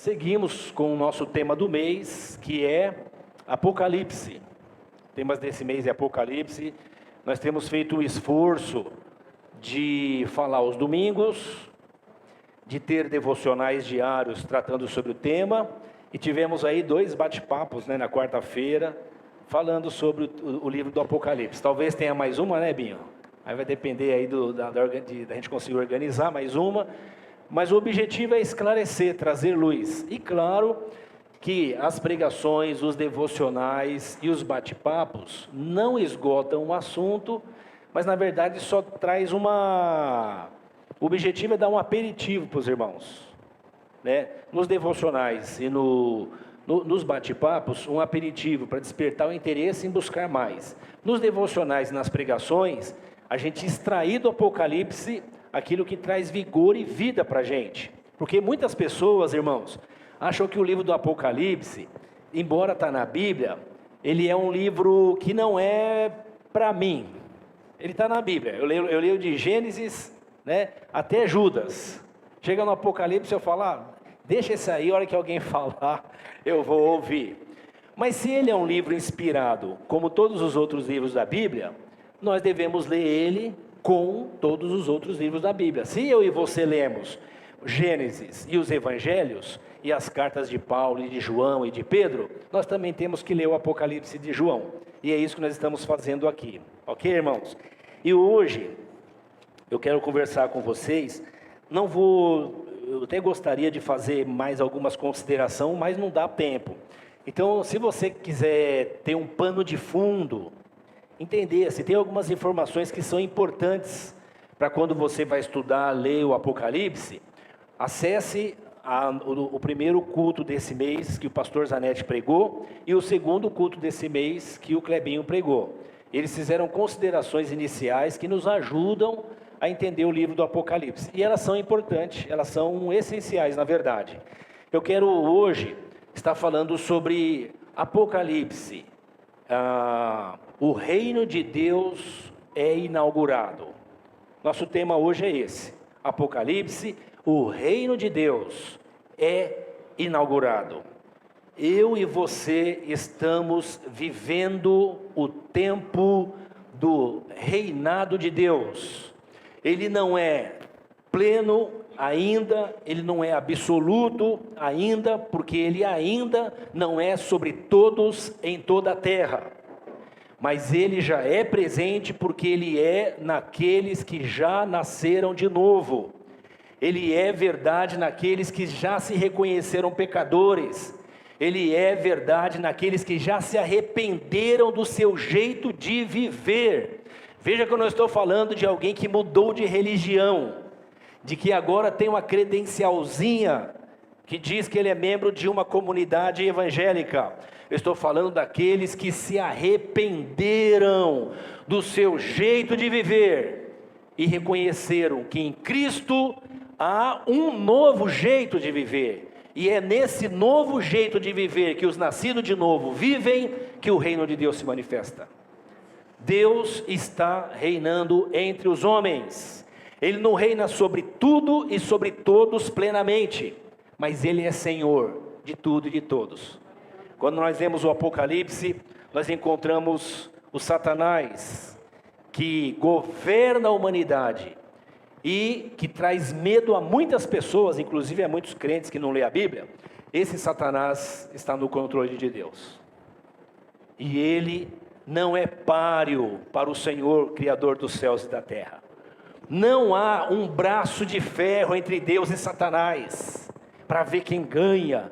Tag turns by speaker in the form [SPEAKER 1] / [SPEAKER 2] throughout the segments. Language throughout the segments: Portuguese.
[SPEAKER 1] Seguimos com o nosso tema do mês, que é Apocalipse. O tema desse mês é Apocalipse. Nós temos feito um esforço de falar aos domingos, de ter devocionais diários tratando sobre o tema, e tivemos aí 2 bate-papos, na quarta-feira, falando sobre o livro do Apocalipse. Talvez tenha mais uma, Binho? Aí vai depender aí da gente conseguir organizar mais uma. Mas o objetivo é esclarecer, trazer luz. E claro que as pregações, os devocionais e os bate-papos não esgotam o assunto, mas na verdade só traz O objetivo é dar um aperitivo para os irmãos, Nos devocionais e nos bate-papos, um aperitivo para despertar o interesse em buscar mais. Nos devocionais e nas pregações, a gente extrair do Apocalipse aquilo que traz vigor e vida para a gente. Porque muitas pessoas, irmãos, acham que o livro do Apocalipse, embora está na Bíblia, ele é um livro que não é para mim. Ele está na Bíblia. Eu leio de Gênesis, até Judas. Chega no Apocalipse, eu falo, deixa esse aí, a hora que alguém falar, eu vou ouvir. Mas se ele é um livro inspirado, como todos os outros livros da Bíblia, nós devemos ler ele com todos os outros livros da Bíblia. Se eu e você lemos Gênesis e os Evangelhos, e as cartas de Paulo e de João e de Pedro, nós também temos que ler o Apocalipse de João. E é isso que nós estamos fazendo aqui. Ok, irmãos? E hoje, eu quero conversar com vocês. Eu até gostaria de fazer mais algumas considerações, mas não dá tempo. Então, se você quiser ter um pano de fundo, entender se tem algumas informações que são importantes para quando você vai estudar, ler o Apocalipse, acesse o primeiro culto desse mês que o pastor Zanetti pregou e o segundo culto desse mês que o Clebinho pregou. Eles fizeram considerações iniciais que nos ajudam a entender o livro do Apocalipse. E elas são importantes, elas são essenciais, na verdade. Eu quero hoje estar falando sobre Apocalipse. O reino de Deus é inaugurado. Nosso tema hoje é esse. Apocalipse, o reino de Deus é inaugurado. Eu e você estamos vivendo o tempo do reinado de Deus. Ele não é pleno ainda, ele não é absoluto ainda, porque ele ainda não é sobre todos em toda a terra. Mas ele já é presente porque ele é naqueles que já nasceram de novo. Ele é verdade naqueles que já se reconheceram pecadores. Ele é verdade naqueles que já se arrependeram do seu jeito de viver. Veja que eu não estou falando de alguém que mudou de religião, de que agora tem uma credencialzinha que diz que ele é membro de uma comunidade evangélica. Eu estou falando daqueles que se arrependeram do seu jeito de viver e reconheceram que em Cristo há um novo jeito de viver. E é nesse novo jeito de viver que os nascidos de novo vivem, que o reino de Deus se manifesta. Deus está reinando entre os homens. Ele não reina sobre tudo e sobre todos plenamente, mas Ele é Senhor de tudo e de todos. Quando nós lemos o Apocalipse, nós encontramos o Satanás, que governa a humanidade e que traz medo a muitas pessoas, inclusive a muitos crentes que não lêem a Bíblia. Esse Satanás está no controle de Deus. E ele não é páreo para o Senhor, Criador dos céus e da terra. Não há um braço de ferro entre Deus e Satanás, para ver quem ganha.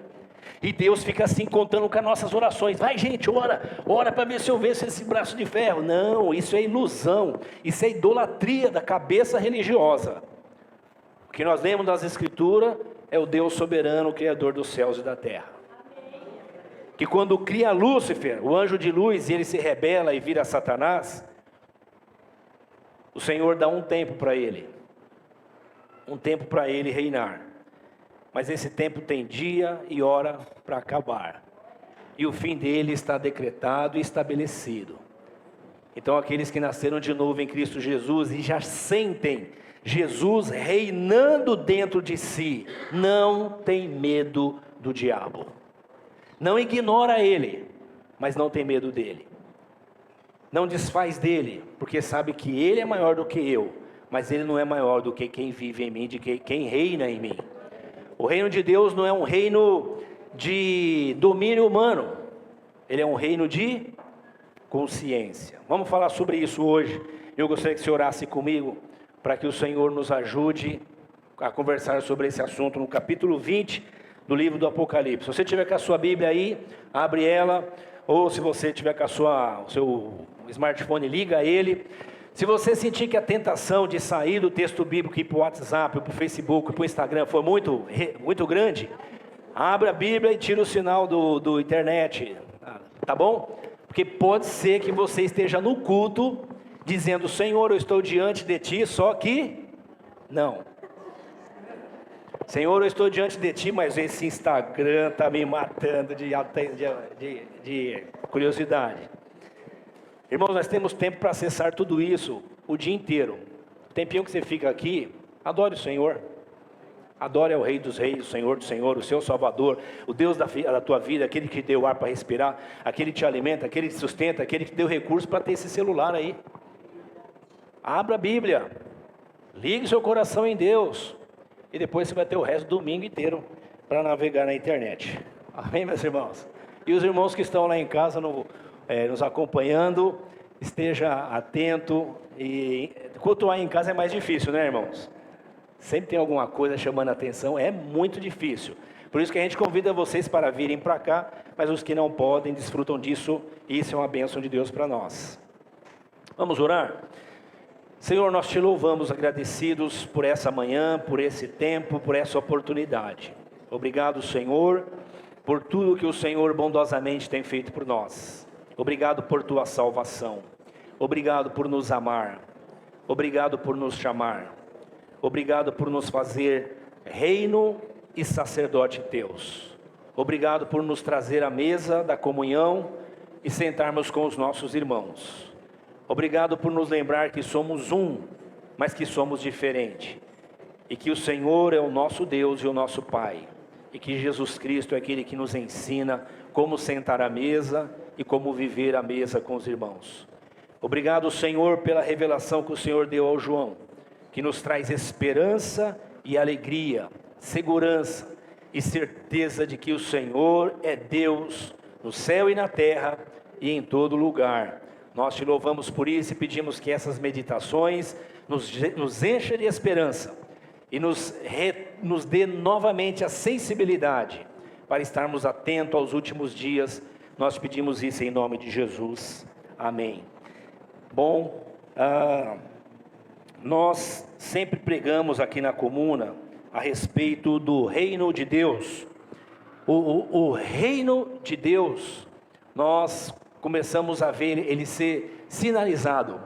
[SPEAKER 1] E Deus fica assim contando com as nossas orações. Vai, gente, ora para ver se eu venço esse braço de ferro. Não, isso é ilusão, isso é idolatria da cabeça religiosa. O que nós lemos das Escrituras é o Deus soberano, Criador dos céus e da terra. Que quando cria Lúcifer, o anjo de luz, e ele se rebela e vira Satanás, o Senhor dá um tempo para ele reinar. Mas esse tempo tem dia e hora para acabar. E o fim dele está decretado e estabelecido. Então aqueles que nasceram de novo em Cristo Jesus e já sentem Jesus reinando dentro de si, não tem medo do diabo. Não ignora ele, mas não tem medo dele. Não desfaz dele, porque sabe que ele é maior do que eu, mas ele não é maior do que quem vive em mim, de quem reina em mim. O reino de Deus não é um reino de domínio humano, ele é um reino de consciência. Vamos falar sobre isso hoje. Eu gostaria que você orasse comigo, para que o Senhor nos ajude a conversar sobre esse assunto no capítulo 20 do livro do Apocalipse. Se você tiver com a sua Bíblia aí, abre ela, ou se você tiver com o seu smartphone, liga ele. Se você sentir que a tentação de sair do texto bíblico e ir para o WhatsApp, para o Facebook, para o Instagram foi muito grande, abre a Bíblia e tira o sinal do internet, tá bom? Porque pode ser que você esteja no culto, dizendo, Senhor, eu estou diante de Ti, só que não. Senhor, eu estou diante de Ti, mas esse Instagram está me matando de curiosidade. Irmãos, nós temos tempo para acessar tudo isso o dia inteiro. O tempinho que você fica aqui, adore o Senhor. Adore ao Rei dos Reis, o Senhor do Senhor, o seu Salvador, o Deus da tua vida, aquele que te deu ar para respirar, aquele que te alimenta, aquele que te sustenta, aquele que te deu recursos para ter esse celular aí. Abra a Bíblia, ligue seu coração em Deus, e depois você vai ter o resto do domingo inteiro para navegar na internet. Amém, meus irmãos? E os irmãos que estão lá em casa nos acompanhando, esteja atento. E cultuar em casa é mais difícil, né, irmãos? Sempre tem alguma coisa chamando a atenção, é muito difícil. Por isso que a gente convida vocês para virem para cá, mas os que não podem, desfrutam disso, e isso é uma bênção de Deus para nós. Vamos orar? Senhor, nós te louvamos agradecidos por essa manhã, por esse tempo, por essa oportunidade. Obrigado, Senhor, por tudo que o Senhor bondosamente tem feito por nós. Obrigado por tua salvação. Obrigado por nos amar. Obrigado por nos chamar. Obrigado por nos fazer reino e sacerdote teus. Obrigado por nos trazer à mesa da comunhão e sentarmos com os nossos irmãos. Obrigado por nos lembrar que somos um, mas que somos diferentes. E que o Senhor é o nosso Deus e o nosso Pai. E que Jesus Cristo é aquele que nos ensina como sentar à mesa e como viver à mesa com os irmãos. Obrigado, Senhor, pela revelação que o Senhor deu ao João, que nos traz esperança e alegria, segurança e certeza de que o Senhor é Deus no céu e na terra e em todo lugar. Nós te louvamos por isso e pedimos que essas meditações nos encha de esperança e nos dê novamente a sensibilidade para estarmos atentos aos últimos dias. Nós pedimos isso em nome de Jesus. Amém. Bom, nós sempre pregamos aqui na comuna a respeito do reino de Deus. O reino de Deus, nós começamos a ver ele ser sinalizado.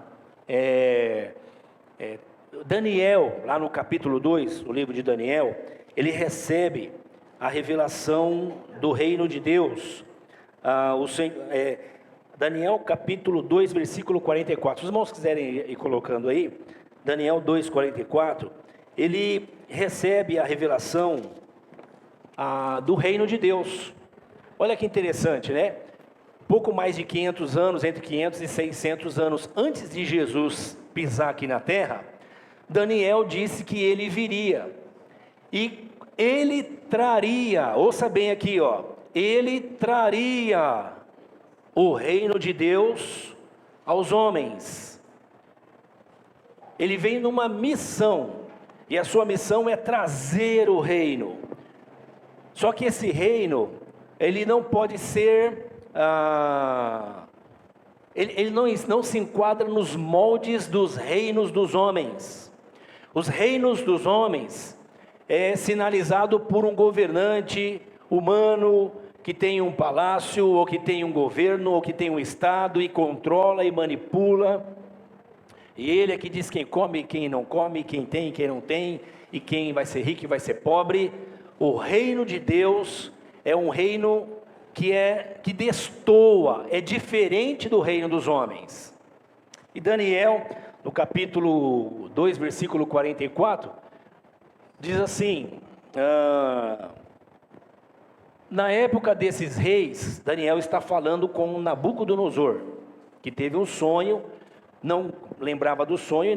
[SPEAKER 1] Daniel, lá no capítulo 2, o livro de Daniel, ele recebe a revelação do reino de Deus. Daniel capítulo 2, versículo 44. Se os irmãos quiserem ir colocando aí, Daniel 2, 44, ele recebe a revelação do reino de Deus. Olha que interessante, né? Pouco mais de 500 anos, entre 500 e 600 anos antes de Jesus pisar aqui na terra, Daniel disse que ele viria. E ele traria, ouça bem aqui, ó, ele traria o reino de Deus aos homens. Ele vem numa missão, e a sua missão é trazer o reino. Só que esse reino, ele não pode ser, ele não se enquadra nos moldes dos reinos dos homens. Os reinos dos homens é sinalizado por um governante humano, que tem um palácio, ou que tem um governo, ou que tem um estado, e controla e manipula, e ele é que diz quem come e quem não come, quem tem e quem não tem, e quem vai ser rico e vai ser pobre. O reino de Deus é um reino que destoa, é diferente do reino dos homens. E Daniel, no capítulo 2, versículo 44, diz assim, Na época desses reis, Daniel está falando com Nabucodonosor, que teve um sonho, não lembrava do sonho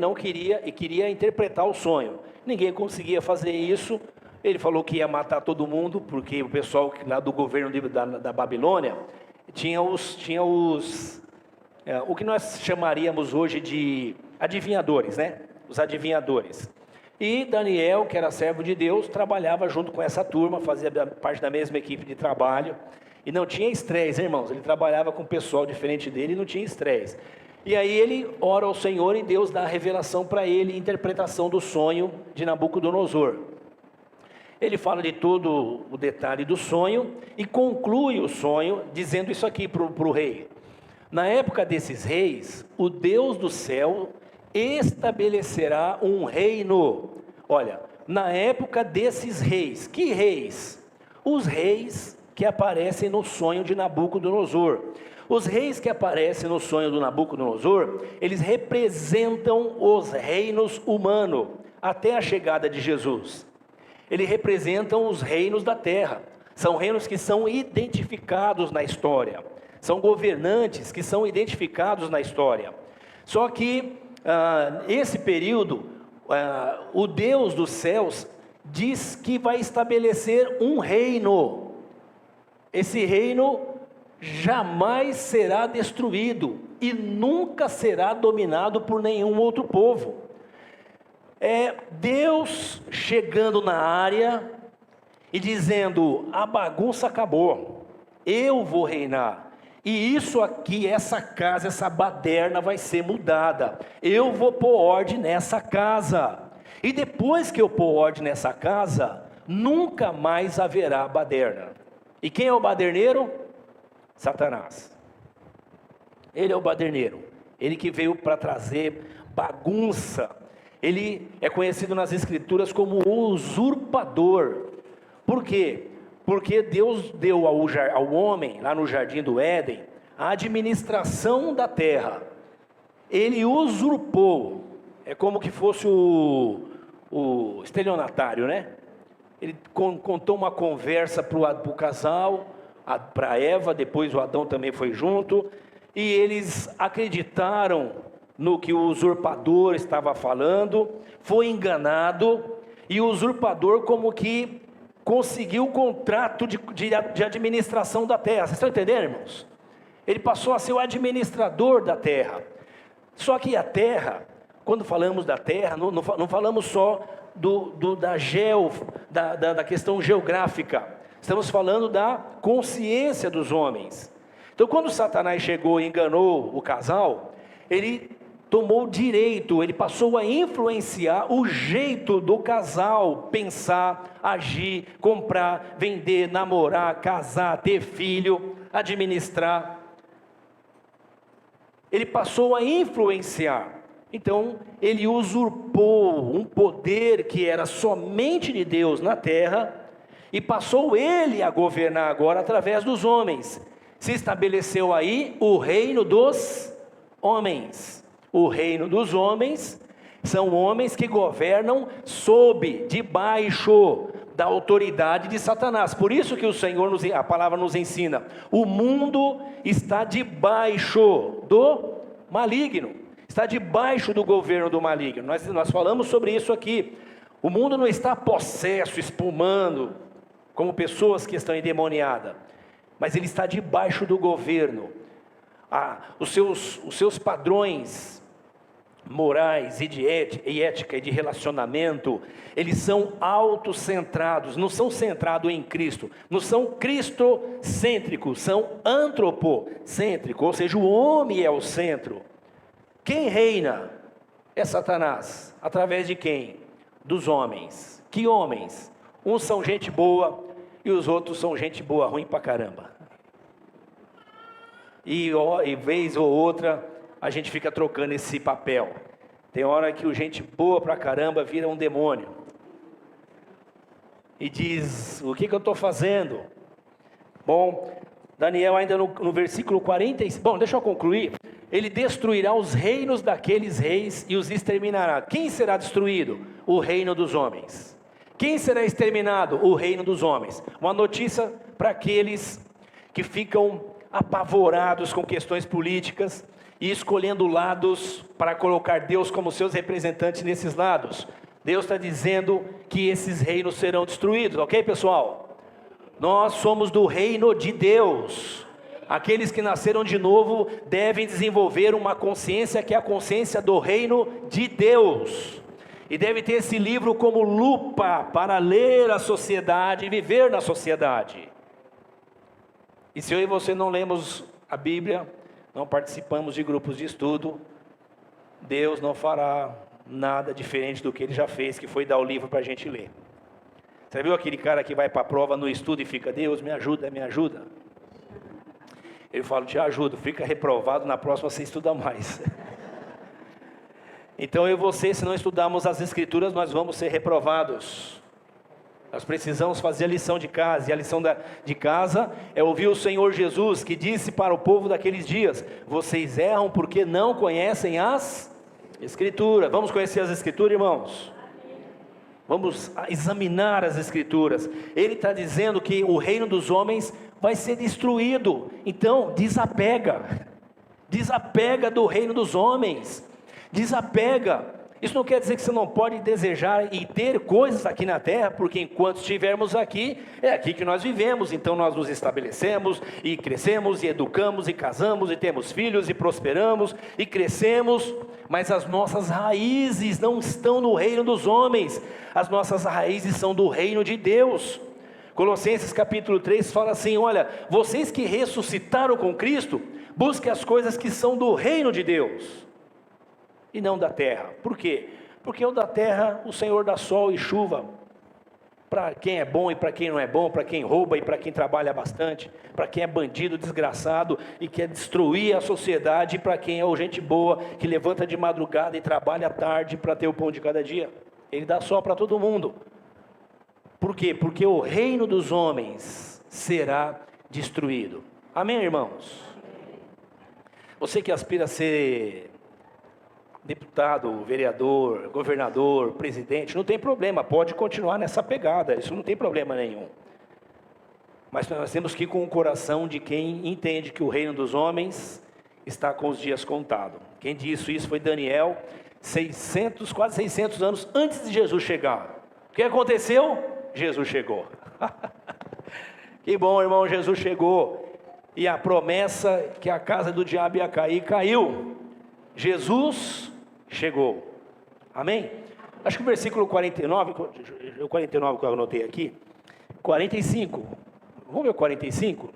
[SPEAKER 1] e queria interpretar o sonho. Ninguém conseguia fazer isso. Ele falou que ia matar todo mundo, porque o pessoal lá do governo da Babilônia tinha o que nós chamaríamos hoje de adivinhadores, né? Os adivinhadores. E Daniel, que era servo de Deus, trabalhava junto com essa turma, fazia parte da mesma equipe de trabalho, e não tinha estresse, irmãos. Ele trabalhava com pessoal diferente dele e não tinha estresse. E aí ele ora ao Senhor e Deus dá a revelação para ele, interpretação do sonho de Nabucodonosor. Ele fala de todo o detalhe do sonho e conclui o sonho dizendo isso aqui para o rei. Na época desses reis, o Deus do céu estabelecerá um reino. Olha, na época desses reis, que reis? Os reis que aparecem no sonho de Nabucodonosor. Os reis que aparecem no sonho do Nabucodonosor, eles representam os reinos humanos, até a chegada de Jesus. Eles representam os reinos da terra, são reinos que são identificados na história, são governantes que são identificados na história. Só que, esse período, o Deus dos céus diz que vai estabelecer um reino. Esse reino jamais será destruído e nunca será dominado por nenhum outro povo. É Deus chegando na área e dizendo: a bagunça acabou, eu vou reinar. E isso aqui, essa casa, essa baderna vai ser mudada. Eu vou pôr ordem nessa casa. E depois que eu pôr ordem nessa casa, nunca mais haverá baderna. E quem é o baderneiro? Satanás. Ele é o baderneiro. Ele que veio para trazer bagunça. Ele é conhecido nas escrituras como o usurpador. Por quê? Porque Deus deu ao homem, lá no jardim do Éden, a administração da terra. Ele usurpou. É como que fosse o estelionatário, né? Ele contou uma conversa para o casal, para Eva, depois o Adão também foi junto, e eles acreditaram no que o usurpador estava falando, foi enganado, e o usurpador como que conseguiu o contrato de administração da terra. Vocês estão entendendo, irmãos? Ele passou a ser o administrador da terra. Só que a terra, quando falamos da terra, não falamos só da questão geográfica. Estamos falando da consciência dos homens. Então, quando Satanás chegou e enganou o casal, ele tomou direito, ele passou a influenciar o jeito do casal pensar, agir, comprar, vender, namorar, casar, ter filho, administrar. Ele passou a influenciar. Então, ele usurpou um poder que era somente de Deus na terra e passou ele a governar agora através dos homens. Se estabeleceu aí o reino dos homens. O reino dos homens são homens que governam debaixo da autoridade de Satanás. Por isso que o Senhor, a palavra nos ensina, o mundo está debaixo do maligno, está debaixo do governo do maligno. Nós falamos sobre isso aqui. O mundo não está possesso, espumando, como pessoas que estão endemoniadas, mas ele está debaixo do governo. Os seus padrões morais e de ética e de relacionamento, eles são autocentrados, não são centrados em Cristo, não são cristocêntricos, são antropocêntricos, ou seja, o homem é o centro. Quem reina é Satanás, através de quem? Dos homens. Que homens? Uns são gente boa e os outros são gente boa, ruim pra caramba. E vez ou outra a gente fica trocando esse papel. Tem hora que o gente boa pra caramba vira um demônio e diz: o que eu estou fazendo? Bom, Daniel ainda no versículo 45, bom, deixa eu concluir. Ele destruirá os reinos daqueles reis e os exterminará. Quem será destruído? O reino dos homens. Quem será exterminado? O reino dos homens. Uma notícia para aqueles que ficam apavorados com questões políticas e escolhendo lados para colocar Deus como seus representantes nesses lados. Deus está dizendo que esses reinos serão destruídos, ok, pessoal? Nós somos do reino de Deus. Aqueles que nasceram de novo devem desenvolver uma consciência que é a consciência do reino de Deus. E deve ter esse livro como lupa para ler a sociedade e viver na sociedade. E se eu e você não lemos a Bíblia, não participamos de grupos de estudo, Deus não fará nada diferente do que Ele já fez, que foi dar o livro para a gente ler. Você viu aquele cara que vai para a prova no estudo e fica, Deus me ajuda, me ajuda? Ele fala, te ajudo, fica reprovado, na próxima você estuda mais. Então eu e você, se não estudarmos as Escrituras, nós vamos ser reprovados. Nós precisamos fazer a lição de casa, e a lição de casa é ouvir o Senhor Jesus, que disse para o povo daqueles dias, vocês erram porque não conhecem as Escrituras. Vamos conhecer as Escrituras, irmãos? Vamos examinar as Escrituras. Ele está dizendo que o reino dos homens vai ser destruído, então desapega do reino dos homens, desapega. Isso não quer dizer que você não pode desejar e ter coisas aqui na terra, porque enquanto estivermos aqui, é aqui que nós vivemos, então nós nos estabelecemos, e crescemos, e educamos, e casamos, e temos filhos, e prosperamos, e crescemos, mas as nossas raízes não estão no reino dos homens, as nossas raízes são do reino de Deus. Colossenses capítulo 3 fala assim, olha, vocês que ressuscitaram com Cristo, busquem as coisas que são do reino de Deus, e não da terra. Por quê? Porque o da terra, o Senhor dá sol e chuva, para quem é bom e para quem não é bom, para quem rouba e para quem trabalha bastante, para quem é bandido, desgraçado e quer destruir a sociedade, e para quem é gente boa, que levanta de madrugada e trabalha à tarde para ter o pão de cada dia. Ele dá sol para todo mundo. Por quê? Porque o reino dos homens será destruído. Amém, irmãos? Você que aspira a ser deputado, vereador, governador, presidente, não tem problema, pode continuar nessa pegada, isso não tem problema nenhum. Mas nós temos que ir com o coração de quem entende que o reino dos homens está com os dias contados. Quem disse isso foi Daniel, quase 600 anos antes de Jesus chegar. O que aconteceu? Jesus chegou. Que bom, irmão, Jesus chegou. E a promessa que a casa do diabo ia cair, caiu. Jesus chegou. Amém? Acho que o versículo 49, o 49 que eu anotei aqui, 45. Vamos ver o 45?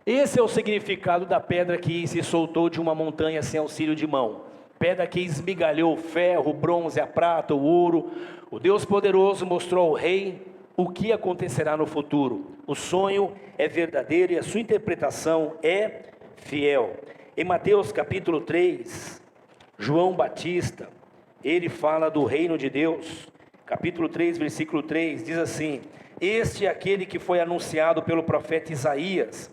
[SPEAKER 1] Esse é o significado da pedra que se soltou de uma montanha sem auxílio de mão. Pedra que esmigalhou o ferro, o bronze, a prata, o ouro. O Deus poderoso mostrou ao rei o que acontecerá no futuro. O sonho é verdadeiro e a sua interpretação é fiel. Em Mateus capítulo 3, João Batista, ele fala do reino de Deus. Capítulo 3, versículo 3, diz assim: este é aquele que foi anunciado pelo profeta Isaías.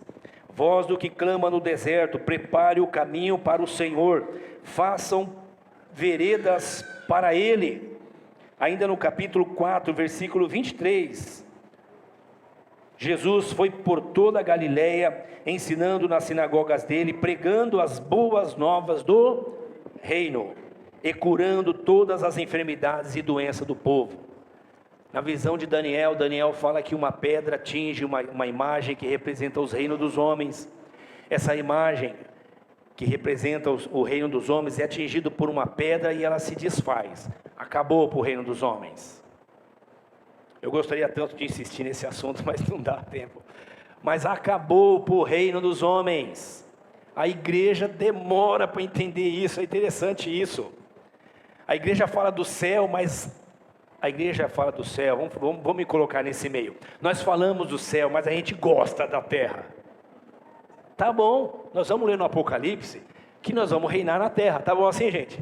[SPEAKER 1] Voz do que clama no deserto, prepare o caminho para o Senhor, façam veredas para Ele. Ainda no capítulo 4, versículo 23, Jesus foi por toda a Galileia, ensinando nas sinagogas dele, pregando as boas novas do reino, e curando todas as enfermidades e doenças do povo. Na visão de Daniel, Daniel fala que uma pedra atinge uma imagem que representa os reinos dos homens. Essa imagem que representa o reino dos homens é atingido por uma pedra e ela se desfaz. Acabou para o reino dos homens. Eu gostaria tanto de insistir nesse assunto, mas não dá tempo. Mas acabou para o reino dos homens. A igreja demora para entender isso, é interessante isso. A igreja fala do céu, mas a igreja fala do céu, vamos me colocar nesse meio. Nós falamos do céu, mas a gente gosta da terra. Tá bom, nós vamos ler no Apocalipse que nós vamos reinar na terra, tá bom assim, gente?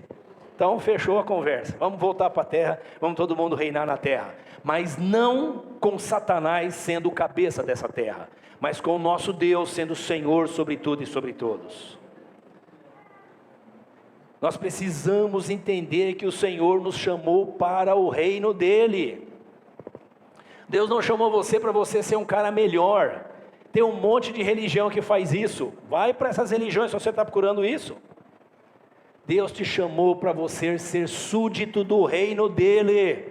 [SPEAKER 1] Então fechou a conversa, vamos voltar para a terra, vamos todo mundo reinar na terra. Mas não com Satanás sendo o cabeça dessa terra, mas com o nosso Deus sendo o Senhor sobre tudo e sobre todos. Nós precisamos entender que o Senhor nos chamou para o reino dEle. Deus não chamou você para você ser um cara melhor. Tem um monte de religião que faz isso. Vai para essas religiões se você está procurando isso. Deus te chamou para você ser súdito do reino dEle,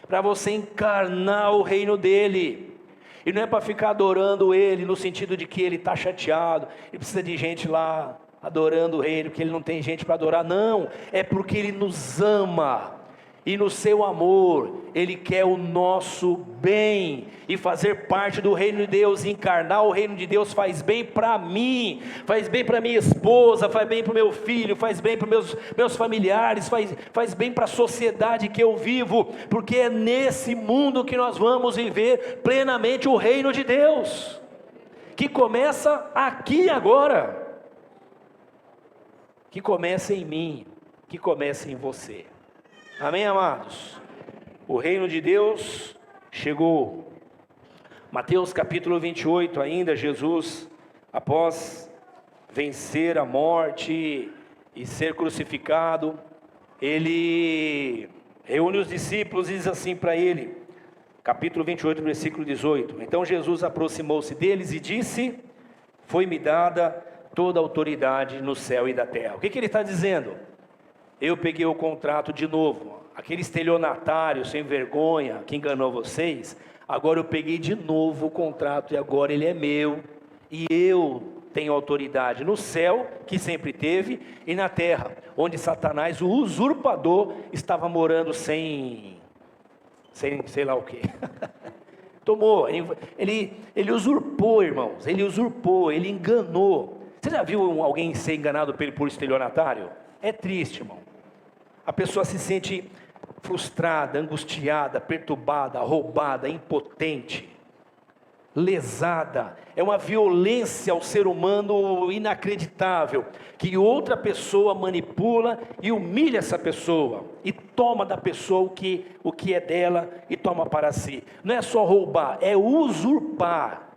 [SPEAKER 1] para você encarnar o reino dEle. E não é para ficar adorando Ele no sentido de que Ele está chateado e precisa de gente lá adorando Ele, porque Ele não tem gente para adorar. Não, é porque Ele nos ama. E no seu amor, Ele quer o nosso bem, e fazer parte do reino de Deus, encarnar o reino de Deus faz bem para mim, faz bem para minha esposa, faz bem para o meu filho, faz bem para meus familiares, faz bem para a sociedade que eu vivo, porque é nesse mundo que nós vamos viver plenamente o reino de Deus, que começa aqui agora, que começa em mim, que começa em você. Amém, amados? O reino de Deus chegou. Mateus capítulo 28, ainda Jesus, após vencer a morte e ser crucificado, Ele reúne os discípulos e diz assim para ele, capítulo 28, versículo 18, então Jesus aproximou-se deles e disse, foi-me dada toda a autoridade no céu e da terra. O que ele está dizendo? Eu peguei o contrato de novo, aquele estelionatário sem vergonha que enganou vocês, agora eu peguei de novo o contrato e agora ele é meu, e eu tenho autoridade no céu, que sempre teve, e na terra, onde Satanás, o usurpador, estava morando sem sei lá o que, tomou, ele usurpou, irmãos, ele enganou. Você já viu alguém ser enganado por estelionatário? É triste, irmão. A pessoa se sente frustrada, angustiada, perturbada, roubada, impotente, lesada. É uma violência ao ser humano inacreditável, que outra pessoa manipula e humilha essa pessoa, e toma da pessoa o que é dela e toma para si. Não é só roubar, é usurpar,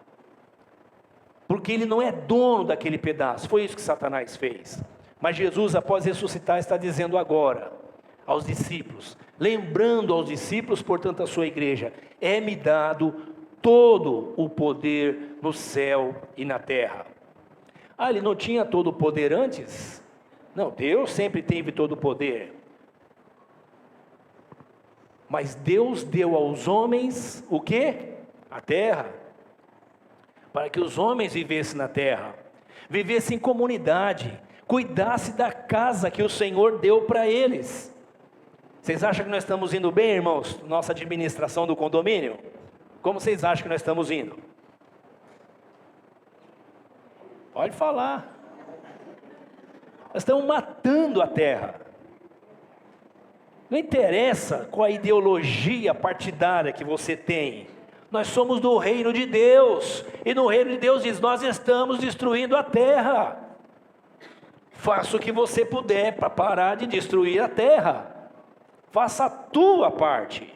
[SPEAKER 1] porque ele não é dono daquele pedaço. Foi isso que Satanás fez. Mas Jesus, após ressuscitar, está dizendo agora aos discípulos, lembrando aos discípulos, portanto a sua igreja, é-me dado todo o poder no céu e na terra. Ele não tinha todo o poder antes? Não, Deus sempre teve todo o poder, mas Deus deu aos homens o quê? A terra, para que os homens vivessem na terra, vivessem em comunidade, cuidasse da casa que o Senhor deu para eles. Vocês acham que nós estamos indo bem, irmãos? Nossa administração do condomínio? Como vocês acham que nós estamos indo? Pode falar. Nós estamos matando a terra. Não interessa qual a ideologia partidária que você tem. Nós somos do reino de Deus. E no reino de Deus diz, nós estamos destruindo a terra. Faça o que você puder para parar de destruir a terra. Faça a tua parte.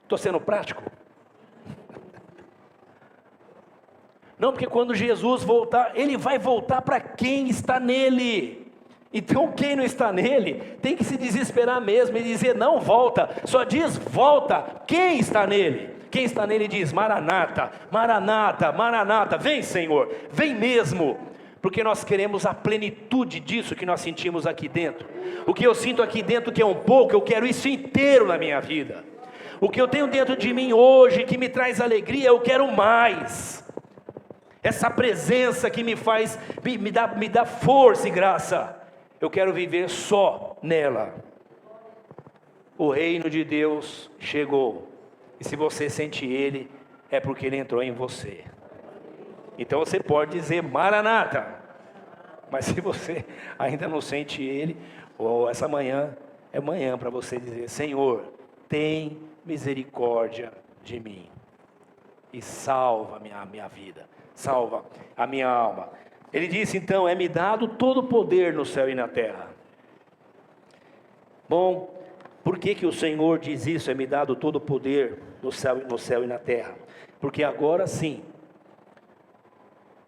[SPEAKER 1] Estou sendo prático? Não, porque quando Jesus voltar, Ele vai voltar para quem está nele. Então quem não está nele, tem que se desesperar mesmo e dizer, não volta, só diz volta, quem está nele. Quem está nele diz, Maranata, Maranata, Maranata, vem Senhor, vem mesmo. Porque nós queremos a plenitude disso que nós sentimos aqui dentro. O que eu sinto aqui dentro que é um pouco, eu quero isso inteiro na minha vida. O que eu tenho dentro de mim hoje, que me traz alegria, eu quero mais. Essa presença que me faz, me dá força e graça, eu quero viver só nela. O reino de Deus chegou, e se você sente Ele, é porque Ele entrou em você. Então você pode dizer Maranata, mas se você ainda não sente Ele, ou essa manhã é manhã para você dizer, Senhor, tem misericórdia de mim, e salva a minha vida, salva a minha alma. Ele disse então, é-me dado todo o poder no céu e na terra. Bom, por que o Senhor diz isso, é-me dado todo o poder no céu e na terra? Porque agora sim,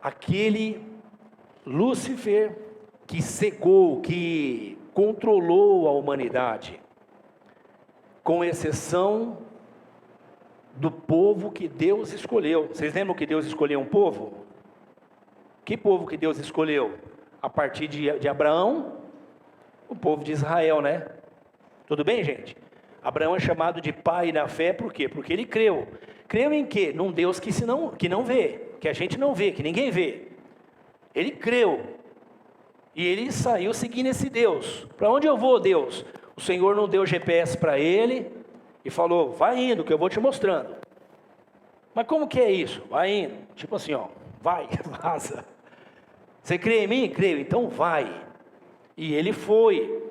[SPEAKER 1] aquele Lúcifer que cegou, que controlou a humanidade, com exceção do povo que Deus escolheu. Vocês lembram que Deus escolheu um povo? Que povo que Deus escolheu? A partir de Abraão, o povo de Israel, né? Tudo bem, gente? Abraão é chamado de pai na fé, por quê? Porque ele creu. Creu em quê? Num Deus que não vê, que a gente não vê, que ninguém vê. Ele creu. E ele saiu seguindo esse Deus. Para onde eu vou, Deus? O Senhor não deu GPS para ele e falou, vai indo que eu vou te mostrando. Mas como que é isso? Vai indo. Tipo assim, ó, vai, vaza. Você crê em mim? Creio, então vai. E ele foi.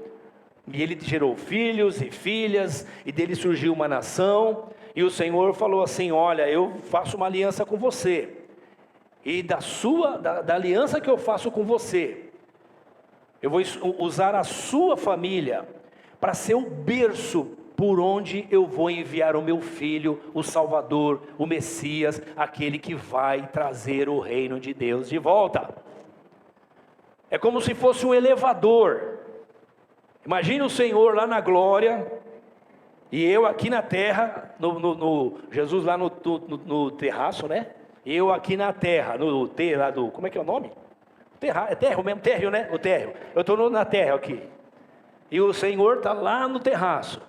[SPEAKER 1] E ele gerou filhos e filhas, e dele surgiu uma nação. E o Senhor falou assim, olha, eu faço uma aliança com você. E da aliança que eu faço com você, eu vou usar a sua família para ser o berço por onde eu vou enviar o meu filho, o Salvador, o Messias, aquele que vai trazer o reino de Deus de volta. É como se fosse um elevador. Imagine o Senhor lá na glória, e eu aqui na terra, Jesus lá no terraço, né? E eu aqui na terra, como é que é o nome? É térreo, né? O térreo. Eu estou na terra aqui. E o Senhor está lá no terraço.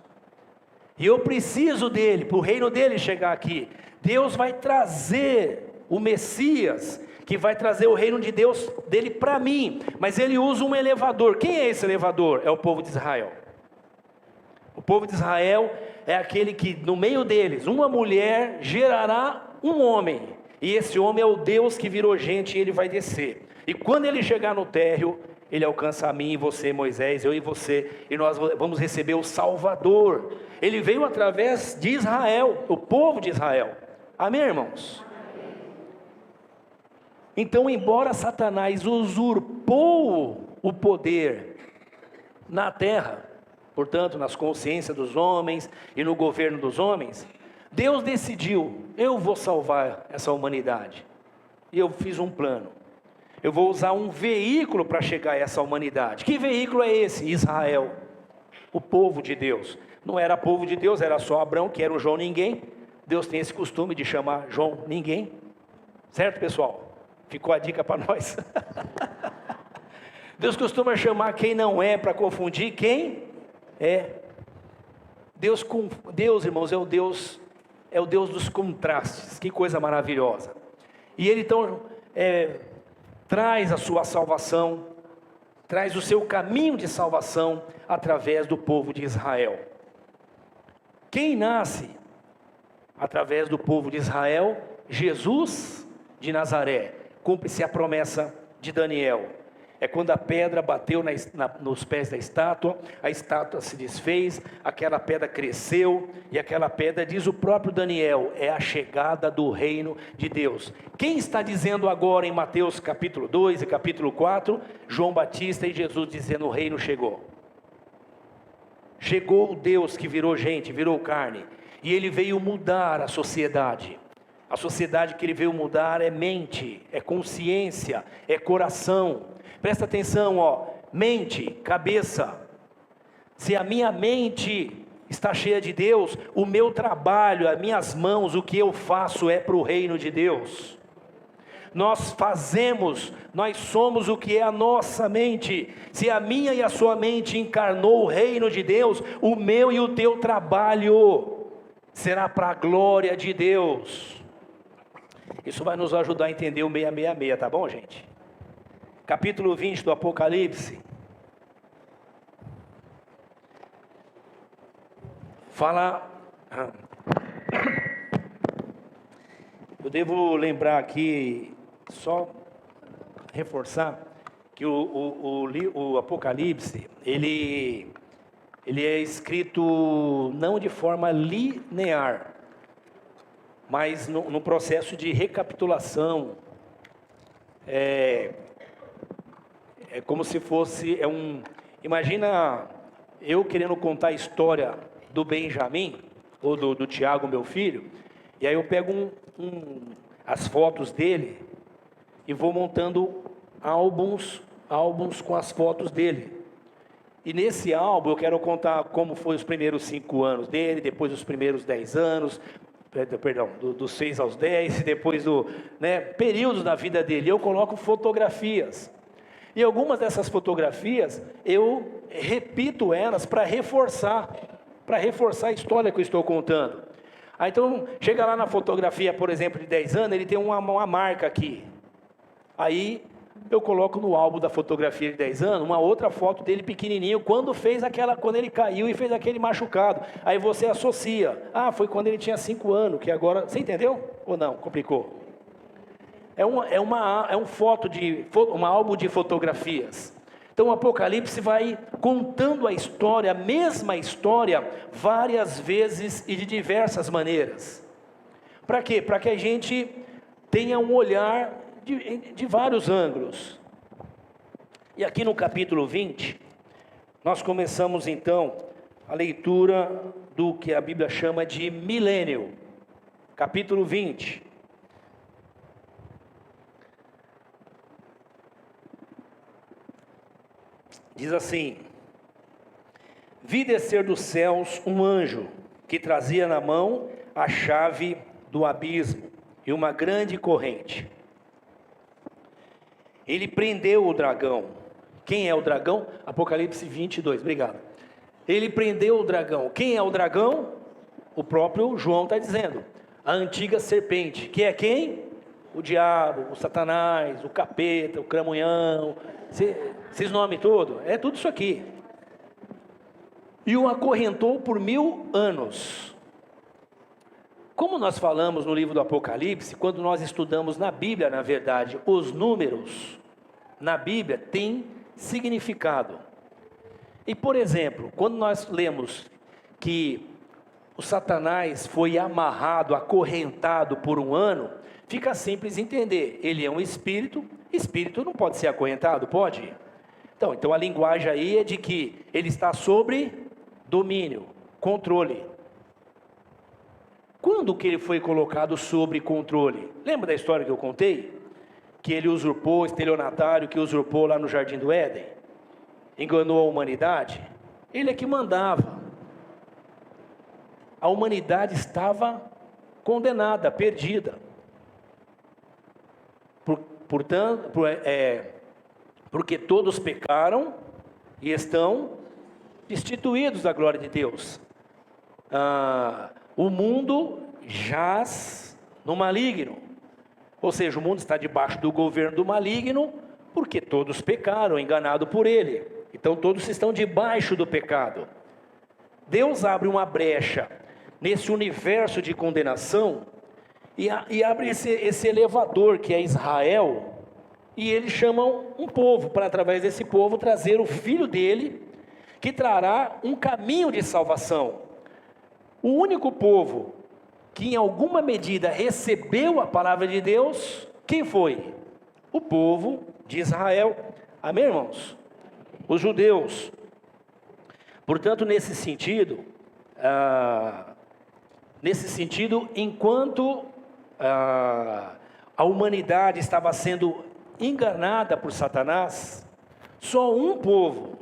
[SPEAKER 1] E eu preciso dele, para o reino dele chegar aqui. Deus vai trazer o Messias, que vai trazer o reino de Deus dele para mim. Mas ele usa um elevador. Quem é esse elevador? É o povo de Israel. O povo de Israel é aquele que no meio deles, uma mulher gerará um homem. E esse homem é o Deus que virou gente e ele vai descer. E quando ele chegar no térreo, ele alcança a mim e você, Moisés, eu e você, e nós vamos receber o Salvador. Ele veio através de Israel, o povo de Israel. Amém, irmãos? Então, embora Satanás usurpou o poder na terra, portanto, nas consciências dos homens e no governo dos homens, Deus decidiu, eu vou salvar essa humanidade. E eu fiz um plano. Eu vou usar um veículo para chegar a essa humanidade. Que veículo é esse? Israel, o povo de Deus. Não era povo de Deus, era só Abraão, que era o João Ninguém. Deus tem esse costume de chamar João Ninguém. Certo, pessoal? Ficou a dica para nós. Deus costuma chamar quem não é para confundir quem é. Deus, irmãos, é o Deus dos contrastes. Que coisa maravilhosa. E Ele então traz a sua salvação, traz o seu caminho de salvação através do povo de Israel. Quem nasce através do povo de Israel? Jesus de Nazaré. Cumpre-se a promessa de Daniel. É quando a pedra bateu nos pés da estátua, a estátua se desfez, aquela pedra cresceu, e aquela pedra, diz o próprio Daniel, é a chegada do reino de Deus. Quem está dizendo agora em Mateus capítulo 2 e capítulo 4? João Batista e Jesus dizendo, o reino chegou. Chegou o Deus que virou gente, virou carne, e Ele veio mudar a sociedade. A sociedade que Ele veio mudar é mente, é consciência, é coração. Presta atenção, ó, mente, cabeça. Se a minha mente está cheia de Deus, o meu trabalho, as minhas mãos, o que eu faço é para o reino de Deus. Nós somos o que é a nossa mente. Se a minha e a sua mente encarnou o reino de Deus, o meu e o teu trabalho será para a glória de Deus. Isso vai nos ajudar a entender o 666, tá bom, gente? Capítulo 20 do Apocalipse. Fala. Eu devo lembrar aqui, só reforçar, que o Apocalipse, ele é escrito não de forma linear, mas no processo de recapitulação. É como se fosse, imagina eu querendo contar a história do Benjamin, ou do Tiago, meu filho, e aí eu pego as fotos dele, e vou montando álbuns com as fotos dele, e nesse álbum eu quero contar como foi os primeiros 5 anos dele, depois os primeiros 10 anos, perdão, dos 6 aos 10, depois períodos da vida dele, eu coloco fotografias. E algumas dessas fotografias, eu repito elas para reforçar a história que eu estou contando. Aí então, chega lá na fotografia, por exemplo, de 10 anos, ele tem uma marca aqui. Aí, eu coloco no álbum da fotografia de 10 anos, uma outra foto dele pequenininho, quando ele caiu e fez aquele machucado. Aí você associa, foi quando ele tinha 5 anos, que agora, você entendeu? Ou não? Complicou? É um álbum de fotografias. Então o Apocalipse vai contando a história, a mesma história, várias vezes e de diversas maneiras. Para quê? Para que a gente tenha um olhar de vários ângulos. E aqui no capítulo 20, nós começamos então a leitura do que a Bíblia chama de milênio. Capítulo 20. Diz assim: vi descer dos céus um anjo, que trazia na mão a chave do abismo e uma grande corrente. Ele prendeu o dragão. Quem é o dragão? Apocalipse 22, obrigado. Ele prendeu o dragão. Quem é o dragão? O próprio João está dizendo. A antiga serpente, que é quem? O diabo, o Satanás, o capeta, o cramunhão, esses nomes todos, é tudo isso aqui. E o acorrentou por 1000 anos. Como nós falamos no livro do Apocalipse, quando nós estudamos na Bíblia, na verdade, os números na Bíblia têm significado. E por exemplo, quando nós lemos que o Satanás foi amarrado, acorrentado por 1 ano, fica simples entender, ele é um espírito não pode ser acorrentado, pode? Então a linguagem aí é de que ele está sob domínio, controle. Quando que ele foi colocado sob controle? Lembra da história que eu contei? Que ele usurpou, estelionatário que usurpou lá no Jardim do Éden? Enganou a humanidade? Ele é que mandava. A humanidade estava condenada, perdida. Portanto, porque todos pecaram e estão destituídos da glória de Deus. O mundo jaz no maligno. Ou seja, o mundo está debaixo do governo do maligno, porque todos pecaram, enganados por ele. Então todos estão debaixo do pecado. Deus abre uma brecha nesse universo de condenação, e abre esse elevador que é Israel, e eles chamam um povo, para através desse povo trazer o filho dele, que trará um caminho de salvação. O único povo que em alguma medida recebeu a palavra de Deus, quem foi? O povo de Israel. Amém, irmãos? Os judeus. Portanto, nesse sentido, enquanto a humanidade estava sendo enganada por Satanás, só um povo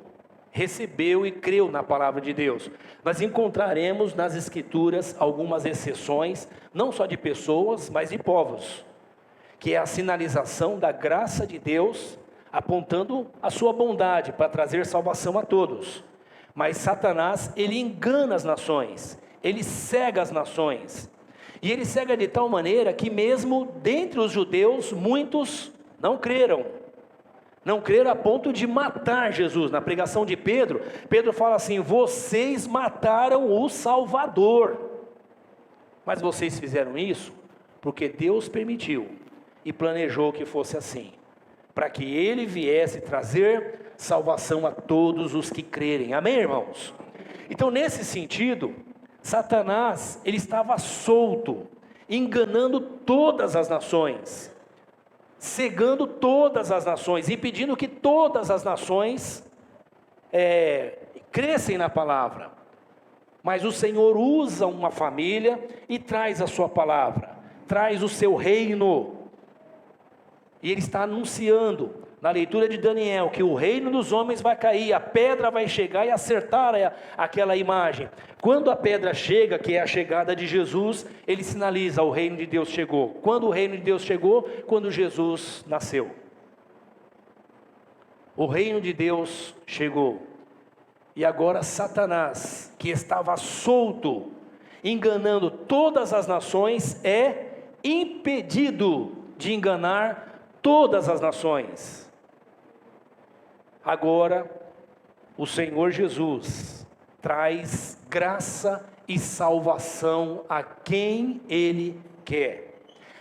[SPEAKER 1] recebeu e creu na palavra de Deus. Nós encontraremos nas Escrituras algumas exceções, não só de pessoas, mas de povos, que é a sinalização da graça de Deus, apontando a sua bondade para trazer salvação a todos. Mas Satanás, ele engana as nações, ele cega as nações, e ele cega de tal maneira que mesmo dentre os judeus, muitos não creram a ponto de matar Jesus. Na pregação de Pedro, Pedro fala assim: vocês mataram o Salvador, mas vocês fizeram isso porque Deus permitiu e planejou que fosse assim, para que ele viesse trazer salvação a todos os que crerem. Amém, irmãos? Então, nesse sentido, Satanás, ele estava solto, enganando todas as nações, cegando todas as nações, impedindo que todas as nações crescem na palavra. Mas o Senhor usa uma família e traz a sua palavra, traz o seu reino, e Ele está anunciando na leitura de Daniel, que o reino dos homens vai cair, a pedra vai chegar e acertar aquela imagem. Quando a pedra chega, que é a chegada de Jesus, ele sinaliza: o reino de Deus chegou. Quando o reino de Deus chegou? Quando Jesus nasceu. O reino de Deus chegou. E agora Satanás, que estava solto, enganando todas as nações, é impedido de enganar todas as nações. Agora, o Senhor Jesus traz graça e salvação a quem Ele quer.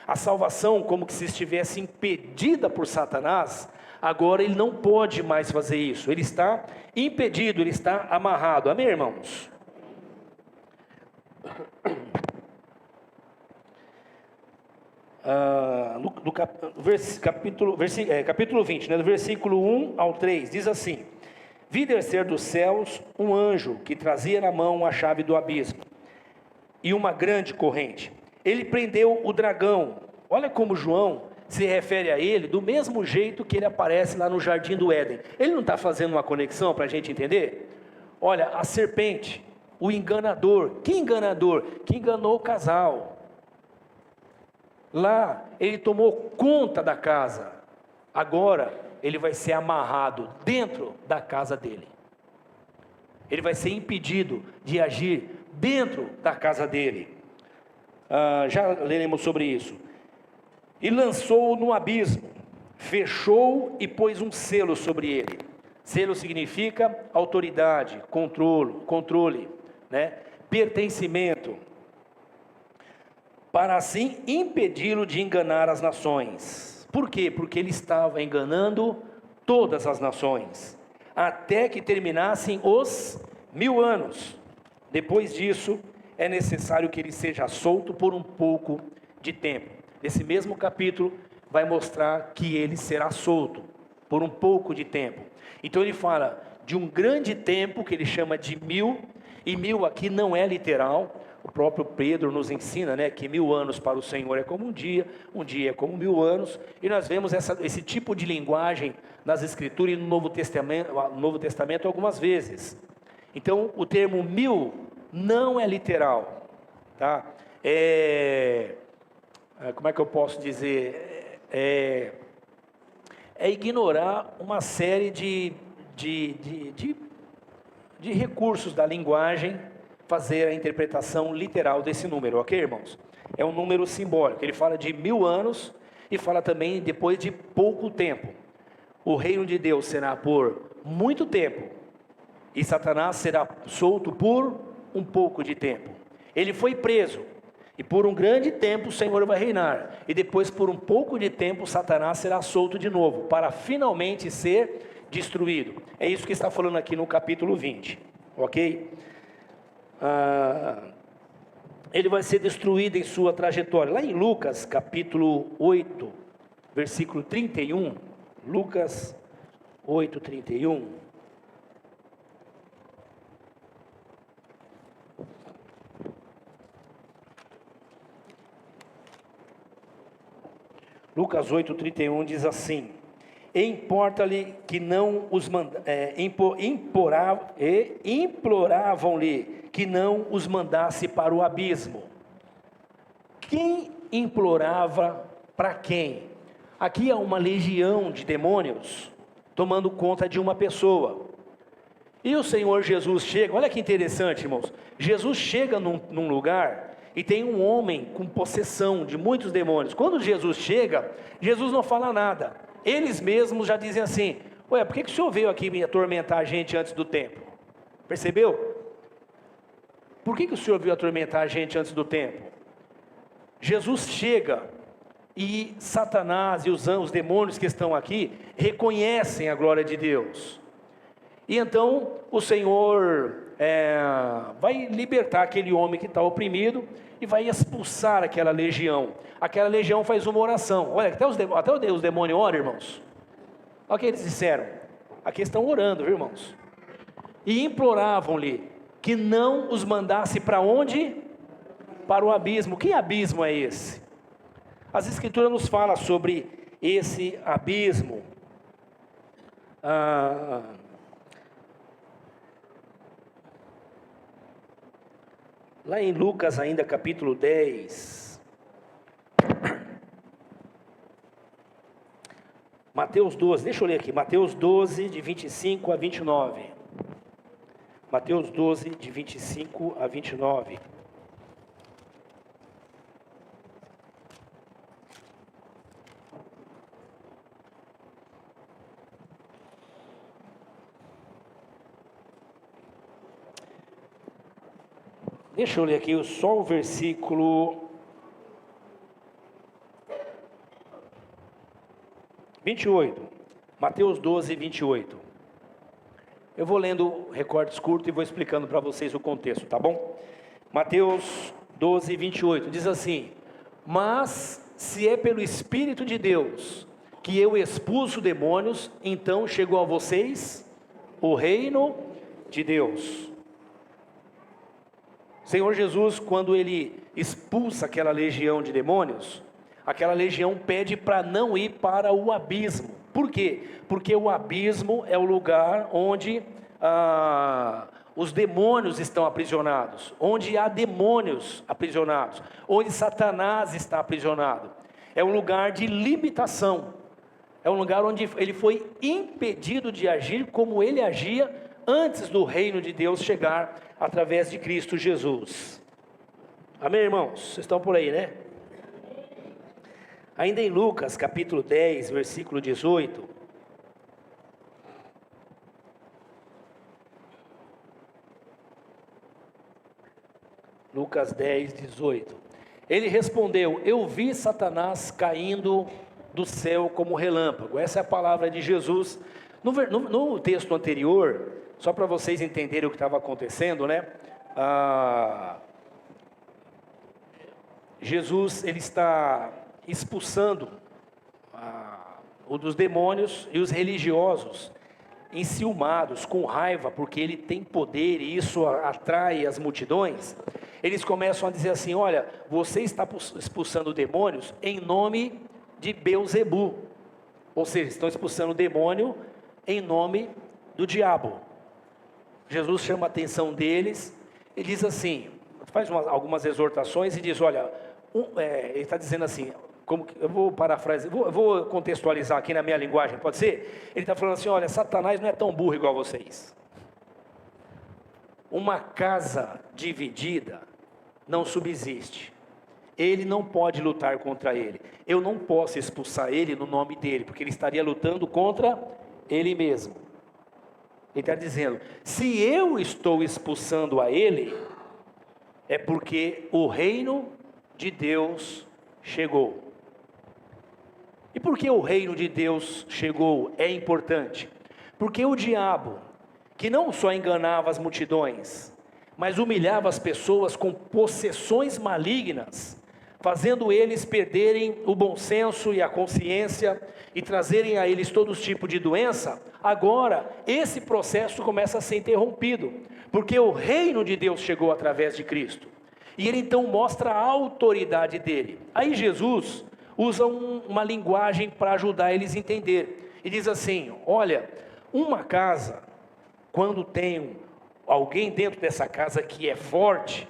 [SPEAKER 1] A salvação, como que se estivesse impedida por Satanás, agora ele não pode mais fazer isso. Ele está impedido, ele está amarrado. Amém, irmãos? Capítulo 20, do versículo 1 ao 3, diz assim: vi descer dos céus um anjo que trazia na mão a chave do abismo e uma grande corrente. Ele prendeu o dragão. Olha como João se refere a ele do mesmo jeito que ele aparece lá no jardim do Éden. Ele não está fazendo uma conexão para a gente entender? Olha, a serpente, o enganador. Que enganador? Que enganou o casal. Lá ele tomou conta da casa. Agora ele vai ser amarrado dentro da casa dele. Ele vai ser impedido de agir dentro da casa dele. Já leremos sobre isso. E lançou-o no abismo, fechou e pôs um selo sobre ele. Selo significa autoridade, controle, né? Pertencimento, para assim impedi-lo de enganar as nações. Por quê? Porque ele estava enganando todas as nações, até que terminassem os 1000 anos. Depois disso, é necessário que ele seja solto por um pouco de tempo. Esse mesmo capítulo vai mostrar que ele será solto por um pouco de tempo. Então ele fala de um grande tempo, que ele chama de 1000, e 1000 aqui não é literal. O próprio Pedro nos ensina, né, que 1000 anos para o Senhor é como um dia é como 1000 anos, e nós vemos esse tipo de linguagem nas Escrituras e no Novo Testamento algumas vezes. Então o termo 1000 não é literal, tá? Como é que eu posso dizer? É ignorar uma série de recursos da linguagem, fazer a interpretação literal desse número, ok, irmãos? É um número simbólico. Ele fala de 1000 anos e fala também depois de pouco tempo. O reino de Deus será por muito tempo e Satanás será solto por um pouco de tempo. Ele foi preso e por um grande tempo o Senhor vai reinar, e depois por um pouco de tempo Satanás será solto de novo, para finalmente ser destruído. É isso que está falando aqui no capítulo 20, ok? Ele vai ser destruído em sua trajetória. Lá em Lucas capítulo 8, versículo 31, Lucas 8, 31. Lucas 8, 31 diz assim: importa-lhe que não os imploravam-lhe que não os mandasse para o abismo. Quem implorava para quem? Aqui há uma legião de demônios tomando conta de uma pessoa. E o Senhor Jesus chega, olha que interessante, irmãos. Jesus chega num lugar e tem um homem com possessão de muitos demônios. Quando Jesus chega, Jesus não fala nada. Eles mesmos já dizem assim: ué, por que o senhor veio aqui me atormentar a gente antes do tempo? Percebeu? Por que o senhor veio atormentar a gente antes do tempo? Jesus chega e Satanás e os demônios que estão aqui reconhecem a glória de Deus. E então o Senhor vai libertar aquele homem que está oprimido e vai expulsar aquela legião. Aquela legião faz uma oração. Olha, até os demônios oram, irmãos. Olha o que eles disseram. Aqui estão orando, viu, irmãos? E imploravam-lhe que não os mandasse para onde? Para o abismo. Que abismo é esse? As Escrituras nos falam sobre esse abismo. Ah, lá em Lucas ainda capítulo 10, Mateus 12, deixa eu ler aqui, Mateus 12, de 25 a 29. Mateus 12, de 25 a 29. Deixa eu ler aqui só o versículo 28. Mateus 12, 28. Eu vou lendo recortes curtos e vou explicando para vocês o contexto, tá bom? Mateus 12, 28 diz assim: mas se é pelo Espírito de Deus que eu expulso demônios, então chegou a vocês o reino de Deus. Senhor Jesus, quando ele expulsa aquela legião de demônios, aquela legião pede para não ir para o abismo. Por quê? Porque o abismo é o lugar onde os demônios estão aprisionados, onde há demônios aprisionados, onde Satanás está aprisionado. É um lugar de limitação, é um lugar onde ele foi impedido de agir como ele agia antes do reino de Deus chegar através de Cristo Jesus. Amém, irmãos? Vocês estão por aí, né? Ainda em Lucas capítulo 10, versículo 18. Lucas 10, 18. Ele respondeu: eu vi Satanás caindo do céu como relâmpago. Essa é a palavra de Jesus. No texto anterior, só para vocês entenderem o que estava acontecendo, né? Jesus, ele está expulsando dos demônios e os religiosos, enciumados, com raiva, porque ele tem poder e isso atrai as multidões. Eles começam a dizer assim: olha, você está expulsando demônios em nome de Beelzebu, ou seja, estão expulsando o demônio em nome do diabo. Jesus chama a atenção deles e diz assim, faz algumas exortações e diz: olha, ele está dizendo assim, eu vou parafrasear, eu vou contextualizar aqui na minha linguagem, pode ser? Ele está falando assim: olha, Satanás não é tão burro igual vocês. Uma casa dividida não subsiste. Ele não pode lutar contra ele. Eu não posso expulsar ele no nome dele, porque ele estaria lutando contra ele mesmo. Ele está dizendo: se eu estou expulsando a ele, é porque o reino de Deus chegou. E por que o reino de Deus chegou é importante? Porque o diabo, que não só enganava as multidões, mas humilhava as pessoas com possessões malignas, fazendo eles perderem o bom senso e a consciência, e trazerem a eles todo tipo de doença, agora esse processo começa a ser interrompido, porque o reino de Deus chegou através de Cristo, e ele então mostra a autoridade dele. Aí Jesus usa uma linguagem para ajudar eles a entender, e diz assim: olha, uma casa, quando tem alguém dentro dessa casa que é forte,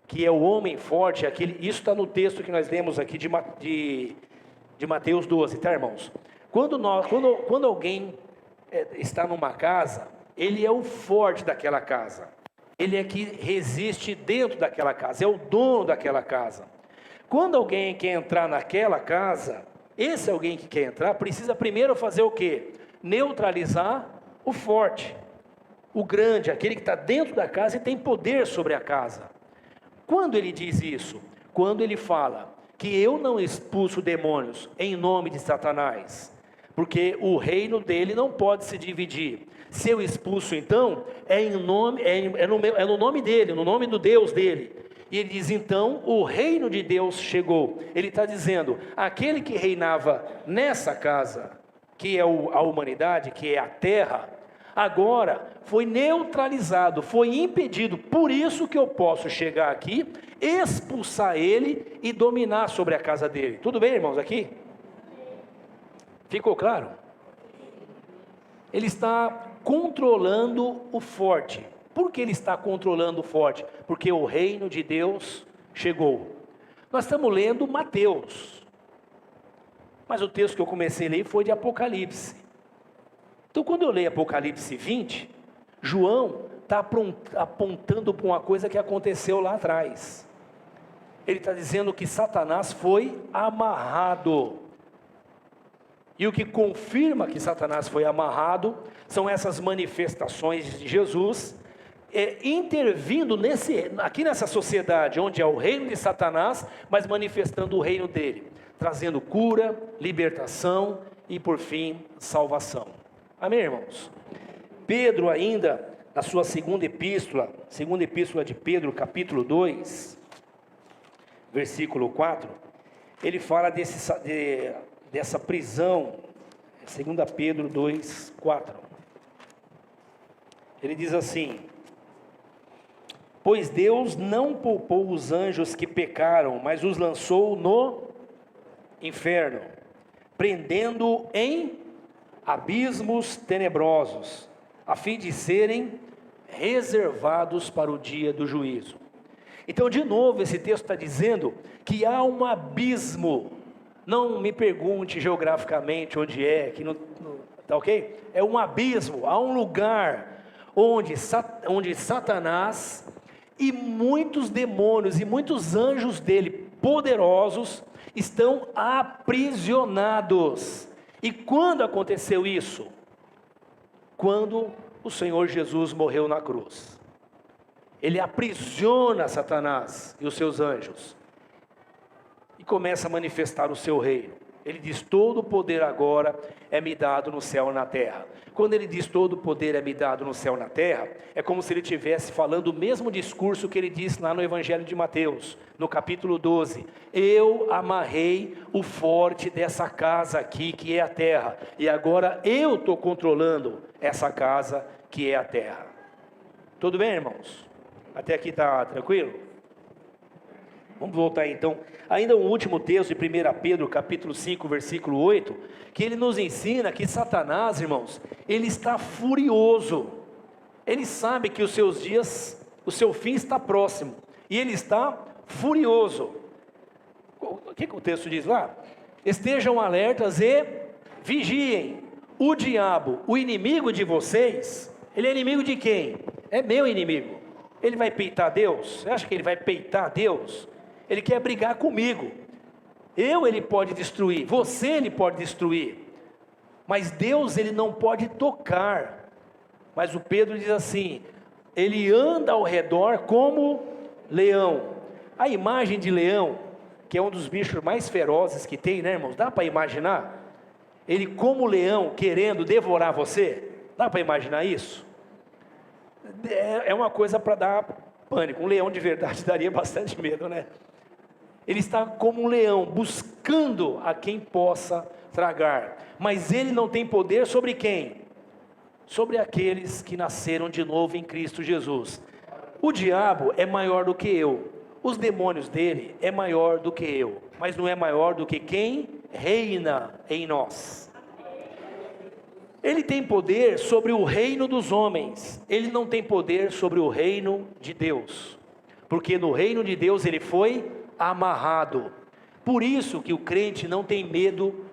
[SPEAKER 1] que é o homem forte, isso está no texto que nós lemos aqui de Mateus 12, tá, irmãos? Quando alguém está numa casa, ele é o forte daquela casa, ele é que resiste dentro daquela casa, é o dono daquela casa. Quando alguém quer entrar naquela casa, esse alguém que quer entrar precisa primeiro fazer o quê? Neutralizar o forte, o grande, aquele que está dentro da casa e tem poder sobre a casa. Quando ele diz isso? Quando ele fala que eu não expulso demônios em nome de Satanás, porque o reino dele não pode se dividir. Se eu expulso, então, é no nome dele, no nome do Deus dele. E ele diz: então o reino de Deus chegou. Ele está dizendo: aquele que reinava nessa casa, que é a humanidade, que é a terra, agora foi neutralizado, foi impedido. Por isso que eu posso chegar aqui, expulsar ele e dominar sobre a casa dele. Tudo bem, irmãos, aqui? Ficou claro? ele está controlando o forte. Por que ele está controlando o forte? Porque o reino de Deus chegou. Nós estamos lendo Mateus, mas o texto que eu comecei a ler foi de Apocalipse. Então, quando eu leio Apocalipse 20, João está apontando para uma coisa que aconteceu lá atrás. Ele está dizendo que Satanás foi amarrado. E o que confirma que Satanás foi amarrado são essas manifestações de Jesus intervindo aqui nessa sociedade, onde é o reino de Satanás, mas manifestando o reino dele, trazendo cura, libertação e por fim salvação. Amém, irmãos? Pedro ainda, na sua segunda epístola de Pedro, capítulo 2, versículo 4, ele fala dessa prisão, 2 Pedro 2, 4. Ele diz assim: pois Deus não poupou os anjos que pecaram, mas os lançou no inferno, prendendo em abismos tenebrosos, a fim de serem reservados para o dia do juízo. Então, de novo, esse texto está dizendo que há um abismo. Não me pergunte geograficamente onde é, tá ok? É um abismo, há um lugar onde Satanás e muitos demônios e muitos anjos dele, poderosos, estão aprisionados. E quando aconteceu isso? Quando o Senhor Jesus morreu na cruz. Ele aprisiona Satanás e os seus anjos e começa a manifestar o seu reino. Ele diz: todo o poder agora é me dado no céu e na terra. Quando ele diz todo o poder é me dado no céu e na terra, é como se ele estivesse falando o mesmo discurso que ele disse lá no Evangelho de Mateus, no capítulo 12. Eu amarrei o forte dessa casa aqui, que é a terra, e agora eu estou controlando essa casa que é a terra. Tudo bem, irmãos? Até aqui está tranquilo? Vamos voltar então, ainda um último texto de 1 Pedro, capítulo 5, versículo 8, que ele nos ensina que Satanás, irmãos, ele está furioso, ele sabe que os seus dias, o seu fim está próximo, e ele está furioso. O que o texto diz lá? Estejam alertas e vigiem. O diabo, o inimigo de vocês, ele é inimigo de quem? É meu inimigo. Ele vai peitar Deus? Você acha que ele vai peitar Deus? Ele quer brigar comigo. Ele pode destruir, você ele pode destruir, mas Deus ele não pode tocar. Mas o Pedro diz assim: ele anda ao redor como leão. A imagem de leão, que é um dos bichos mais ferozes que tem, né, irmãos? Dá para imaginar? Ele como leão querendo devorar você? Dá para imaginar isso? É uma coisa para dar pânico. Um leão de verdade daria bastante medo, né? Ele está como um leão, buscando a quem possa tragar. Mas ele não tem poder sobre quem? Sobre aqueles que nasceram de novo em Cristo Jesus. O diabo é maior do que eu. Os demônios dele é maior do que eu. Mas não é maior do que quem reina em nós. Ele tem poder sobre o reino dos homens. Ele não tem poder sobre o reino de Deus. Porque no reino de Deus ele foi amarrado. Por isso que o crente não tem medo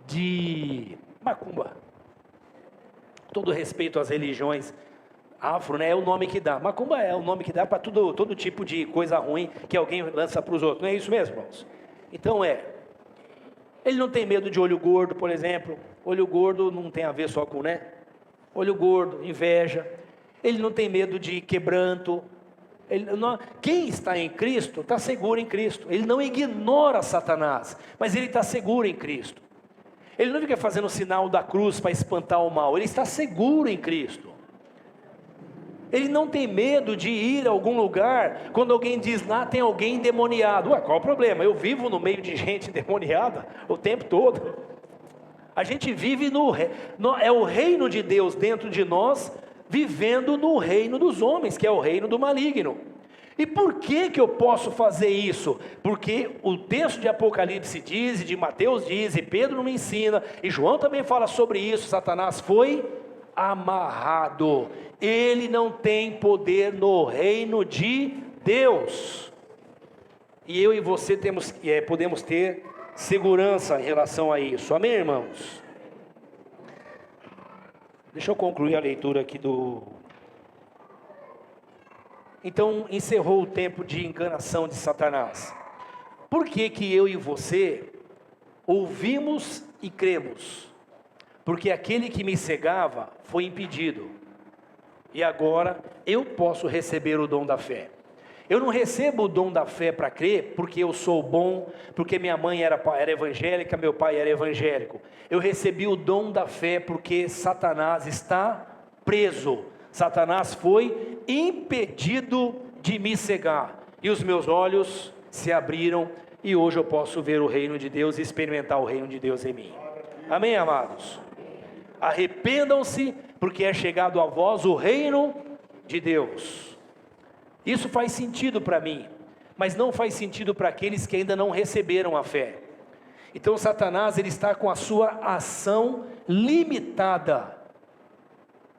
[SPEAKER 1] de macumba. Todo respeito às religiões afro, né? É o nome que dá. Macumba é o nome que dá para todo tipo de coisa ruim que alguém lança para os outros. Não é isso mesmo, irmãos? Então ele não tem medo de olho gordo, por exemplo. Olho gordo não tem a ver só com, né? Olho gordo, inveja. Ele não tem medo de quebranto. Quem está em Cristo, está seguro em Cristo. Ele não ignora Satanás, mas ele está seguro em Cristo. Ele não fica fazendo o sinal da cruz para espantar o mal. Ele está seguro em Cristo. Ele não tem medo de ir a algum lugar, quando alguém diz, lá tem alguém endemoniado. Ué, qual o problema? Eu vivo no meio de gente endemoniada o tempo todo. A gente vive é o reino de Deus dentro de nós, vivendo no reino dos homens, que é o reino do maligno. E por que eu posso fazer isso? Porque o texto de Apocalipse diz, e de Mateus diz, e Pedro me ensina, e João também fala sobre isso. Satanás foi amarrado. Ele não tem poder no reino de Deus. E eu e você podemos ter segurança em relação a isso. Amém, irmãos? Deixa eu concluir a leitura aqui Então, encerrou o tempo de enganação de Satanás. Por que que eu e você ouvimos e cremos? Porque aquele que me cegava foi impedido. E agora eu posso receber o dom da fé. Eu não recebo o dom da fé para crer porque eu sou bom, porque minha mãe era evangélica, meu pai era evangélico. Eu recebi o dom da fé porque Satanás está preso. Satanás foi impedido de me cegar. E os meus olhos se abriram e hoje eu posso ver o reino de Deus e experimentar o reino de Deus em mim. Amém, amados? Arrependam-se, porque é chegado a vós o reino de Deus. Isso faz sentido para mim, mas não faz sentido para aqueles que ainda não receberam a fé. Então Satanás, ele está com a sua ação limitada.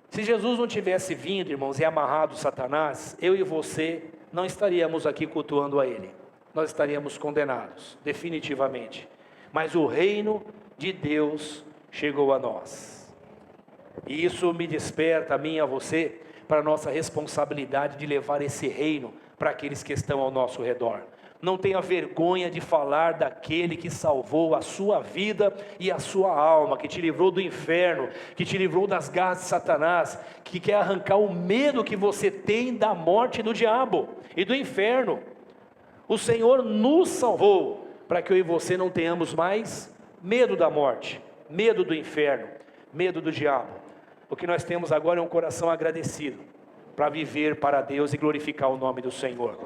[SPEAKER 1] Se Jesus não tivesse vindo, irmãos, e amarrado Satanás, eu e você não estaríamos aqui cultuando a ele. Nós estaríamos condenados, definitivamente. Mas o reino de Deus chegou a nós. E isso me desperta, a mim e a você, para a nossa responsabilidade de levar esse reino para aqueles que estão ao nosso redor. Não tenha vergonha de falar daquele que salvou a sua vida e a sua alma, que te livrou do inferno, que te livrou das garras de Satanás, que quer arrancar o medo que você tem da morte do diabo e do inferno. O Senhor nos salvou para que eu e você não tenhamos mais medo da morte, medo do inferno, medo do diabo. O que nós temos agora é um coração agradecido para viver para Deus e glorificar o nome do Senhor.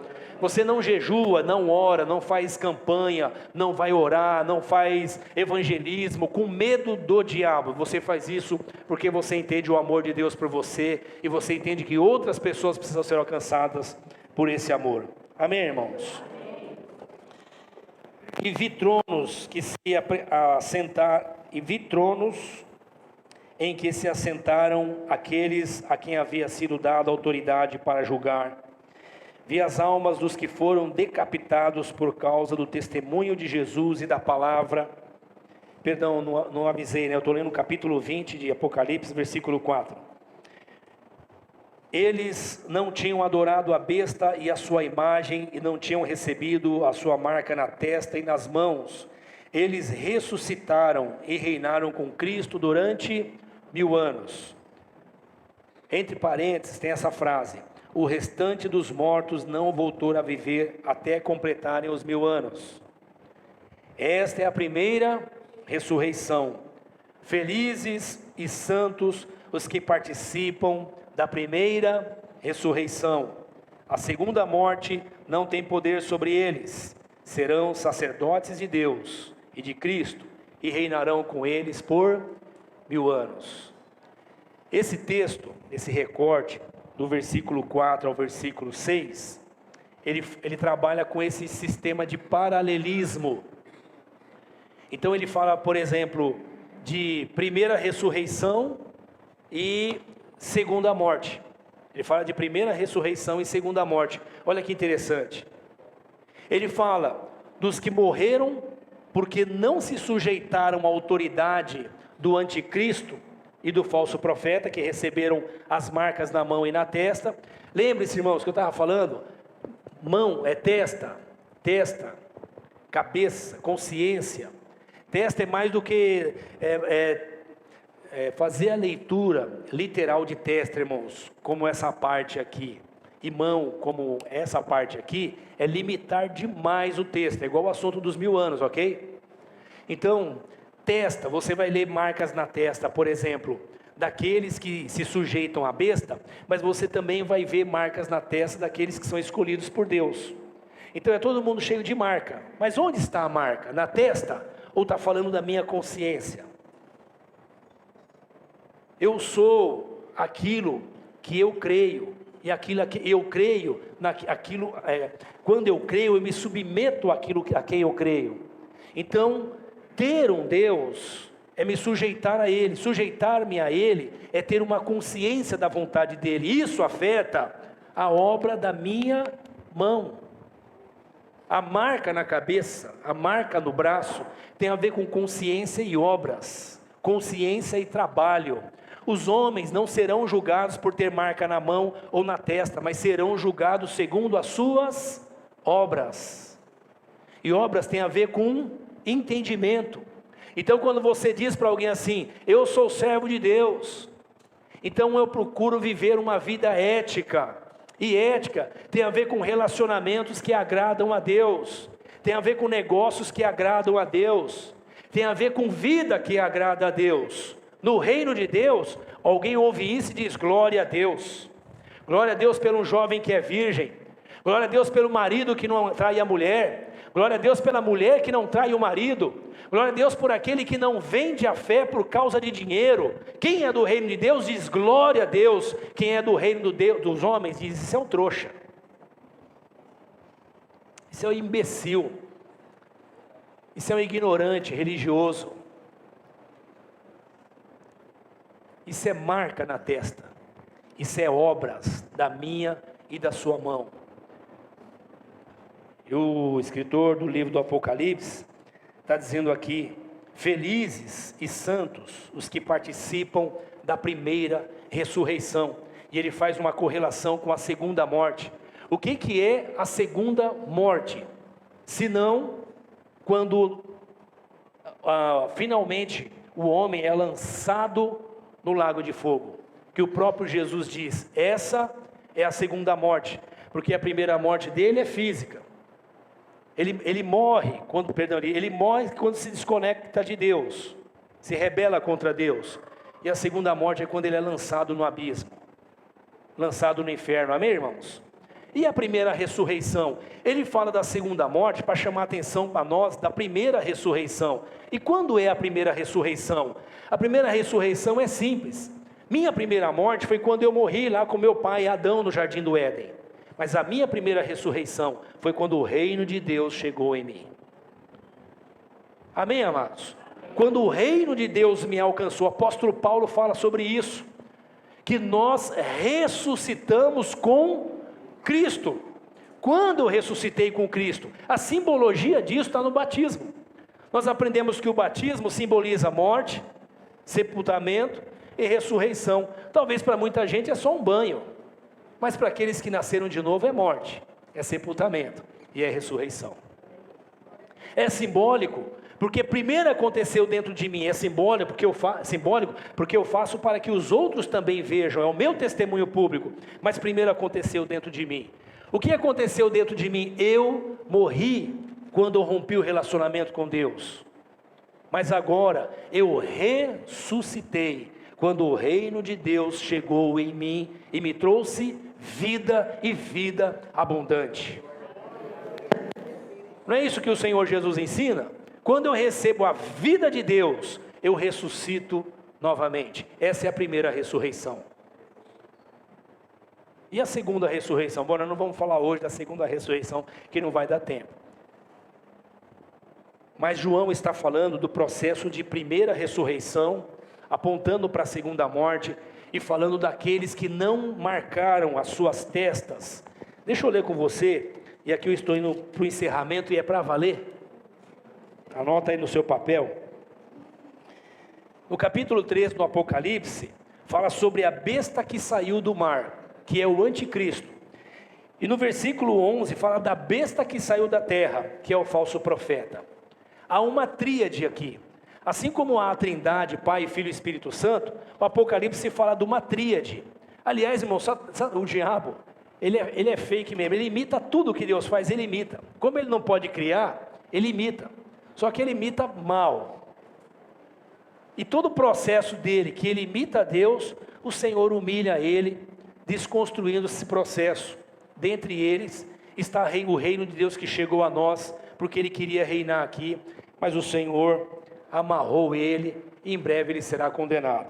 [SPEAKER 1] Você não jejua, não ora, não faz campanha, não vai orar, não faz evangelismo com medo do diabo. Você faz isso porque você entende o amor de Deus por você e você entende que outras pessoas precisam ser alcançadas por esse amor. Amém, irmãos? E vi tronos em que se assentaram aqueles a quem havia sido dada autoridade para julgar. Vi as almas dos que foram decapitados por causa do testemunho de Jesus e da palavra. Perdão, não avisei, né? Eu estou lendo o capítulo 20 de Apocalipse, versículo 4. Eles não tinham adorado a besta e a sua imagem, e não tinham recebido a sua marca na testa e nas mãos. Eles ressuscitaram e reinaram com Cristo durante 1000 anos. Entre parênteses tem essa frase: o restante dos mortos não voltou a viver até completarem os 1000 anos. Esta é a primeira ressurreição. Felizes e santos os que participam da primeira ressurreição. A segunda morte não tem poder sobre eles. Serão sacerdotes de Deus e de Cristo e reinarão com eles por 1000 anos. Esse texto, esse recorte do versículo 4 ao versículo 6, ele trabalha com esse sistema de paralelismo. Então ele fala, por exemplo, de primeira ressurreição e segunda morte. Ele fala de primeira ressurreição e segunda morte. Olha que interessante. Ele fala dos que morreram porque não se sujeitaram à autoridade do anticristo e do falso profeta, que receberam as marcas na mão e na testa. Lembre-se, irmãos, que eu estava falando, mão é testa, cabeça, consciência. Testa é mais do que fazer a leitura literal de testa, irmãos, como essa parte aqui. E mão, como essa parte aqui, é limitar demais o texto, é igual o assunto dos 1000 anos, ok? Então, testa, você vai ler marcas na testa, por exemplo, daqueles que se sujeitam à besta, mas você também vai ver marcas na testa daqueles que são escolhidos por Deus. Então é todo mundo cheio de marca, mas onde está a marca? Na testa? Ou está falando da minha consciência? Eu sou aquilo que eu creio, e aquilo que eu creio, quando eu creio, eu me submeto àquilo a quem eu creio. Então, ter um Deus é me sujeitar a Ele. Sujeitar-me a Ele é ter uma consciência da vontade dEle. Isso afeta a obra da minha mão. A marca na cabeça, a marca no braço, tem a ver com consciência e obras, consciência e trabalho. Os homens não serão julgados por ter marca na mão ou na testa, mas serão julgados segundo as suas obras. E obras tem a ver com entendimento. Então quando você diz para alguém assim, eu sou servo de Deus, então eu procuro viver uma vida ética. E ética tem a ver com relacionamentos que agradam a Deus, tem a ver com negócios que agradam a Deus, tem a ver com vida que agrada a Deus. No reino de Deus, alguém ouve isso e diz, glória a Deus. Glória a Deus pelo jovem que é virgem, glória a Deus pelo marido que não trai a mulher, glória a Deus pela mulher que não trai o marido, glória a Deus por aquele que não vende a fé por causa de dinheiro. Quem é do reino de Deus diz glória a Deus. Quem é do reino dos homens diz, isso é um trouxa, isso é um imbecil, isso é um ignorante religioso. Isso é marca na testa, isso é obras da minha e da sua mão. E o escritor do livro do Apocalipse está dizendo aqui, felizes e santos os que participam da primeira ressurreição. E ele faz uma correlação com a segunda morte. O que é a segunda morte? Senão, quando finalmente o homem é lançado no lago de fogo, que o próprio Jesus diz, essa é a segunda morte, porque a primeira morte dele é física. Ele morre quando se desconecta de Deus, se rebela contra Deus. E a segunda morte é quando ele é lançado no abismo, lançado no inferno. Amém, irmãos? E a primeira ressurreição? Ele fala da segunda morte para chamar a atenção para nós da primeira ressurreição. E quando é a primeira ressurreição? A primeira ressurreição é simples. Minha primeira morte foi quando eu morri lá com meu pai Adão no jardim do Éden. Mas a minha primeira ressurreição foi quando o reino de Deus chegou em mim. Amém, amados? Quando o reino de Deus me alcançou, o apóstolo Paulo fala sobre isso, que nós ressuscitamos com Cristo. Quando eu ressuscitei com Cristo? A simbologia disso está no batismo. Nós aprendemos que o batismo simboliza morte, sepultamento e ressurreição. Talvez para muita gente é só um banho, mas para aqueles que nasceram de novo é morte, é sepultamento e é ressurreição. É simbólico, porque primeiro aconteceu dentro de mim. É simbólico porque eu faço para que os outros também vejam, é o meu testemunho público, mas primeiro aconteceu dentro de mim. O que aconteceu dentro de mim? Eu morri quando eu rompi o relacionamento com Deus, mas agora eu ressuscitei quando o reino de Deus chegou em mim e me trouxe vida e vida abundante. Não é isso que o Senhor Jesus ensina? Quando eu recebo a vida de Deus, eu ressuscito novamente. Essa é a primeira ressurreição. E a segunda ressurreição? Bom, nós não vamos falar hoje da segunda ressurreição, que não vai dar tempo. Mas João está falando do processo de primeira ressurreição, apontando para a segunda morte e falando daqueles que não marcaram as suas testas. Deixa eu ler com você, e aqui eu estou indo para o encerramento e é para valer. Anota aí no seu papel. No capítulo 3 do Apocalipse, fala sobre a besta que saiu do mar, que é o anticristo. E no versículo 11 fala da besta que saiu da terra, que é o falso profeta. Há uma tríade aqui. Assim como há a Trindade, Pai, Filho e Espírito Santo, o Apocalipse fala de uma tríade. Aliás, irmão, sabe, o diabo, ele é fake mesmo, ele imita tudo que Deus faz, ele imita. Como ele não pode criar, ele imita. Só que ele imita mal. E todo o processo dele, que ele imita a Deus, o Senhor humilha ele, desconstruindo esse processo. Dentre eles está o reino de Deus que chegou a nós, porque ele queria reinar aqui, mas o Senhor amarrou ele, e em breve ele será condenado.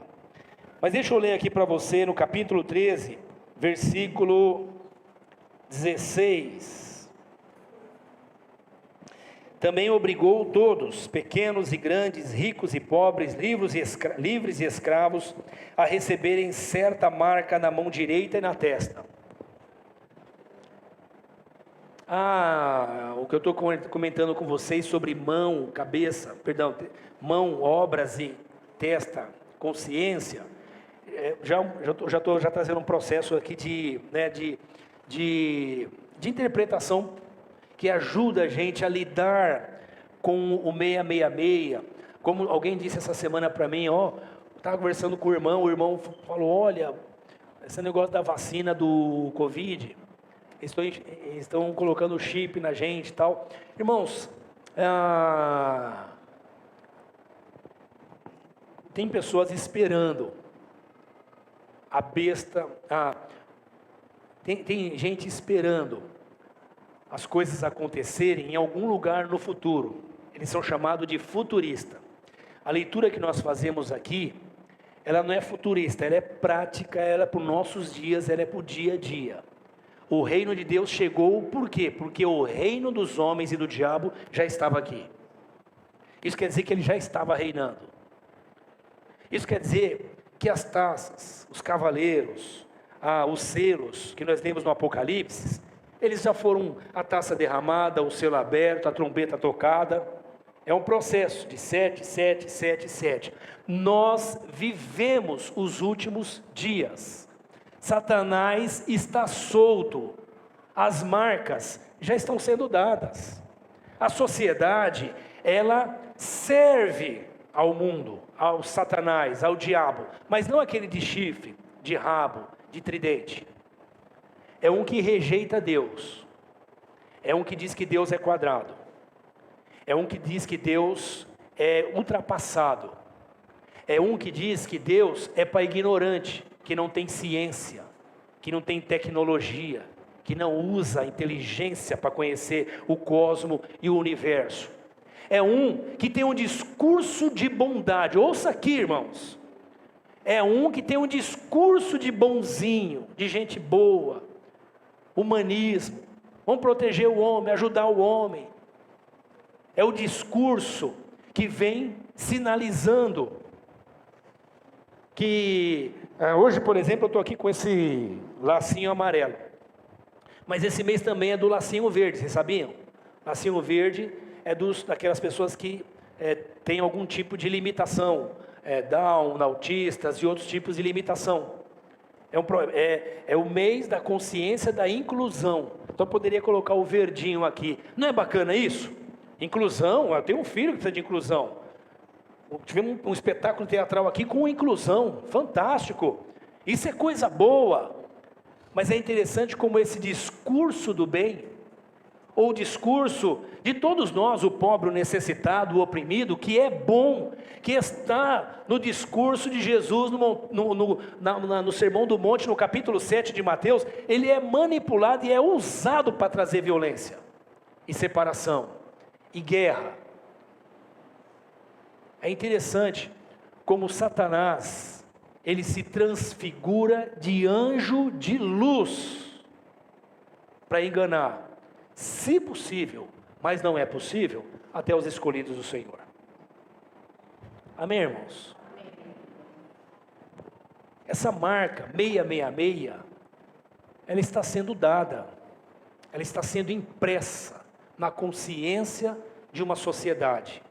[SPEAKER 1] Mas deixa eu ler aqui para você, no capítulo 13, versículo 16. Também obrigou todos, pequenos e grandes, ricos e pobres, livres e escravos, a receberem certa marca na mão direita e na testa. O que eu estou comentando com vocês sobre mão, mão, obras e testa, consciência, já estou trazendo um processo aqui de interpretação que ajuda a gente a lidar com o 666. Como alguém disse essa semana para mim, estava conversando com o irmão falou, olha, esse negócio da vacina do Covid, estão colocando chip na gente e tal. Irmãos, tem pessoas esperando a besta, tem gente esperando as coisas acontecerem em algum lugar no futuro. Eles são chamados de futurista. A leitura que nós fazemos aqui, ela não é futurista, ela é prática, ela é para os nossos dias, ela é para o dia a dia. O reino de Deus chegou, por quê? Porque o reino dos homens e do diabo já estava aqui. Isso quer dizer que ele já estava reinando. Isso quer dizer que as taças, os cavaleiros, os selos que nós lemos no Apocalipse, eles já foram a taça derramada, o selo aberto, a trombeta tocada. É um processo de 7, 7, 7, 7. Nós vivemos os últimos dias. Satanás está solto. As marcas já estão sendo dadas. A sociedade, ela serve ao mundo, ao Satanás, ao diabo, mas não aquele de chifre, de rabo, de tridente. É um que rejeita Deus. É um que diz que Deus é quadrado. É um que diz que Deus é ultrapassado. É um que diz que Deus é para ignorante, que não tem ciência, que não tem tecnologia, que não usa a inteligência para conhecer o cosmo e o universo. É um que tem um discurso de bondade. Ouça aqui, irmãos. É um que tem um discurso de bonzinho, de gente boa, humanismo. Vamos proteger o homem, ajudar o homem. É o discurso que vem sinalizando que hoje, por exemplo, eu estou aqui com esse lacinho amarelo, mas esse mês também é do lacinho verde, vocês sabiam? Lacinho verde é daquelas pessoas que têm algum tipo de limitação, Down, autistas e outros tipos de limitação. É o mês da consciência da inclusão. Então eu poderia colocar o verdinho aqui. Não é bacana isso? Inclusão, eu tenho um filho que precisa de inclusão. Tivemos um espetáculo teatral aqui com inclusão, fantástico. Isso é coisa boa. Mas é interessante como esse discurso do bem, ou o discurso de todos nós, o pobre, o necessitado, o oprimido, que é bom, que está no discurso de Jesus no Sermão do Monte, no capítulo 7 de Mateus, ele é manipulado e é usado para trazer violência e separação e guerra. É interessante como Satanás, ele se transfigura de anjo de luz para enganar, se possível, mas não é possível, até os escolhidos do Senhor. Amém, irmãos? Amém. Essa marca 666, ela está sendo dada, ela está sendo impressa na consciência de uma sociedade.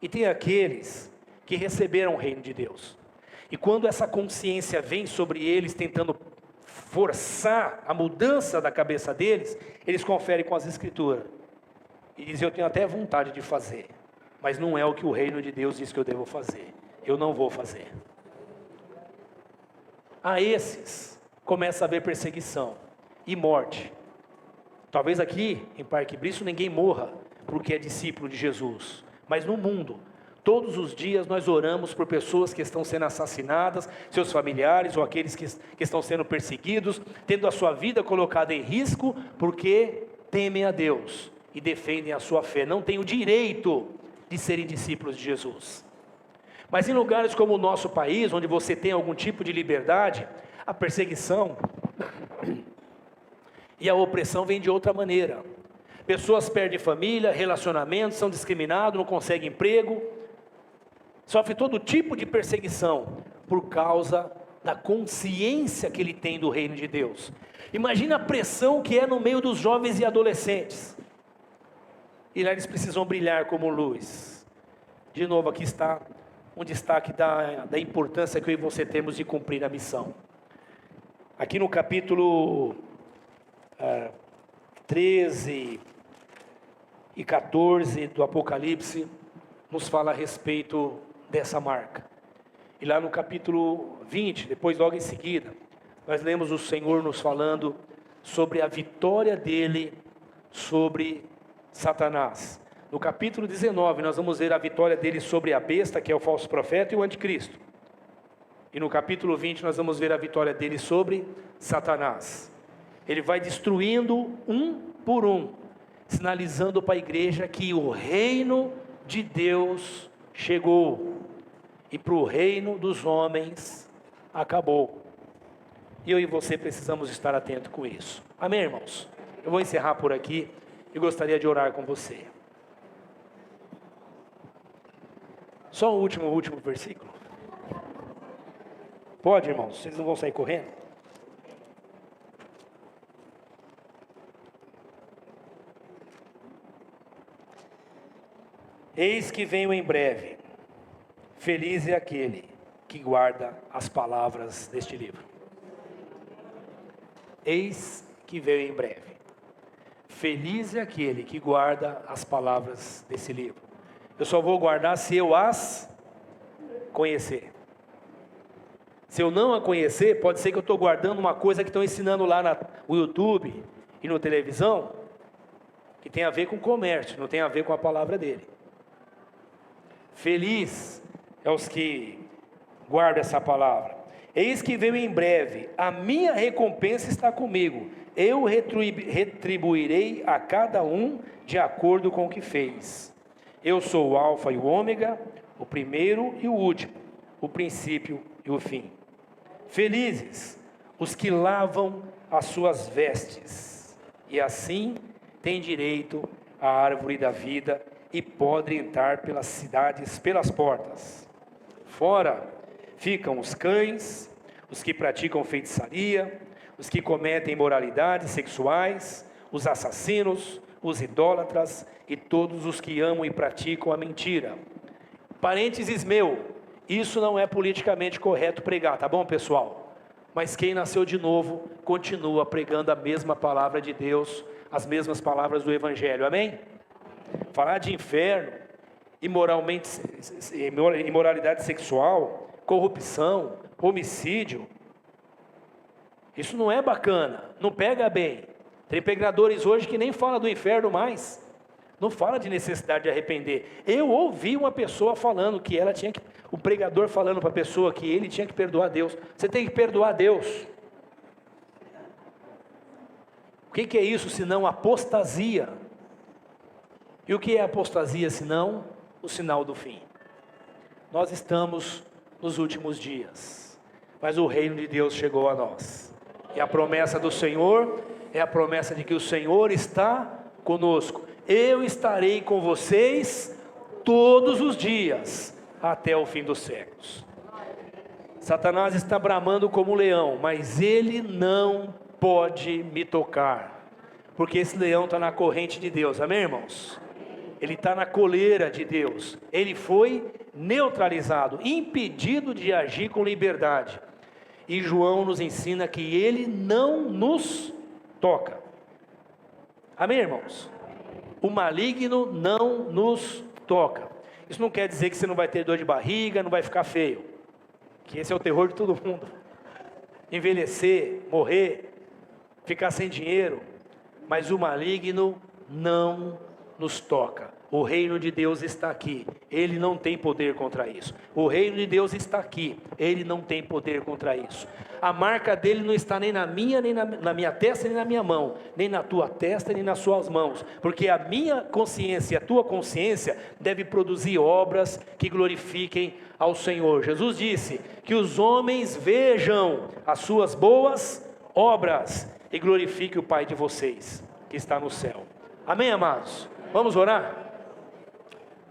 [SPEAKER 1] E tem aqueles que receberam o reino de Deus. E quando essa consciência vem sobre eles, tentando forçar a mudança da cabeça deles, eles conferem com as Escrituras. E dizem, eu tenho até vontade de fazer, mas não é o que o reino de Deus diz que eu devo fazer. Eu não vou fazer. A esses, começa a haver perseguição e morte. Talvez aqui, em Parque Briço, ninguém morra porque é discípulo de Jesus. Mas no mundo, todos os dias nós oramos por pessoas que estão sendo assassinadas, seus familiares ou aqueles que estão sendo perseguidos, tendo a sua vida colocada em risco, porque temem a Deus e defendem a sua fé. Não têm o direito de serem discípulos de Jesus. Mas em lugares como o nosso país, onde você tem algum tipo de liberdade, a perseguição e a opressão vem de outra maneira. Pessoas perdem família, relacionamentos, são discriminados, não conseguem emprego, sofre todo tipo de perseguição por causa da consciência que ele tem do reino de Deus. Imagina a pressão que é no meio dos jovens e adolescentes. E lá eles precisam brilhar como luz. De novo, aqui está um destaque da importância que eu e você temos de cumprir a missão. Aqui no capítulo 13 e 14 do Apocalipse, nos fala a respeito dessa marca. E lá no capítulo 20, depois logo em seguida, nós lemos o Senhor nos falando sobre a vitória dele sobre Satanás. No capítulo 19, nós vamos ver a vitória dele sobre a besta, que é o falso profeta, e o anticristo. E no capítulo 20, nós vamos ver a vitória dele sobre Satanás. Ele vai destruindo um por um, sinalizando para a igreja que o reino de Deus chegou. E para o reino dos homens acabou. E eu e você precisamos estar atentos com isso. Amém, irmãos? Eu vou encerrar por aqui e gostaria de orar com você. Só o último versículo. Pode, irmãos? Vocês não vão sair correndo? Eis que venho em breve. Feliz é aquele que guarda as palavras deste livro. Eis que veio em breve. Feliz é aquele que guarda as palavras desse livro. Eu só vou guardar se eu as conhecer. Se eu não a conhecer, pode ser que eu estou guardando uma coisa que estão ensinando lá no YouTube e na televisão, que tem a ver com comércio, não tem a ver com a palavra dele. Feliz é os que guardam essa palavra. Eis que veio em breve, a minha recompensa está comigo, eu retribuirei a cada um de acordo com o que fez. Eu sou o alfa e o ômega, o primeiro e o último, o princípio e o fim. Felizes os que lavam as suas vestes, e assim têm direito à árvore da vida, e podem entrar pelas cidades, pelas portas. Fora ficam os cães, os que praticam feitiçaria, os que cometem imoralidades sexuais, os assassinos, os idólatras e todos os que amam e praticam a mentira. Parênteses meu, isso não é politicamente correto pregar, tá bom, pessoal? Mas quem nasceu de novo continua pregando a mesma palavra de Deus, as mesmas palavras do Evangelho, amém? Falar de inferno, imoralidade sexual, corrupção, homicídio, isso não é bacana, não pega bem. Tem pregadores hoje que nem falam do inferno mais, não fala de necessidade de arrepender. Eu ouvi uma pessoa falando que ela tinha que, o pregador falando para a pessoa que ele tinha que perdoar a Deus. Você tem que perdoar a Deus. O que é isso senão apostasia? E o que é apostasia senão o sinal do fim? Nós estamos nos últimos dias, mas o reino de Deus chegou a nós. E a promessa do Senhor é a promessa de que o Senhor está conosco. Eu estarei com vocês todos os dias, até o fim dos séculos. Satanás está bramando como um leão, mas ele não pode me tocar, porque esse leão está na corrente de Deus, amém, irmãos? Ele está na coleira de Deus, ele foi neutralizado, impedido de agir com liberdade. E João nos ensina que ele não nos toca, amém, irmãos? O maligno não nos toca. Isso não quer dizer que você não vai ter dor de barriga, não vai ficar feio, que esse é o terror de todo mundo. Envelhecer, morrer, ficar sem dinheiro, mas o maligno não nos toca. O reino de Deus está aqui, ele não tem poder contra isso. O reino de Deus está aqui, ele não tem poder contra isso. A marca dele não está nem na minha, nem na minha testa, nem na minha mão, nem na tua testa, nem nas suas mãos, porque a minha consciência e a tua consciência deve produzir obras que glorifiquem ao Senhor. Jesus disse que os homens vejam as suas boas obras e glorifiquem o Pai de vocês que está no céu. Amém, amados? Vamos orar?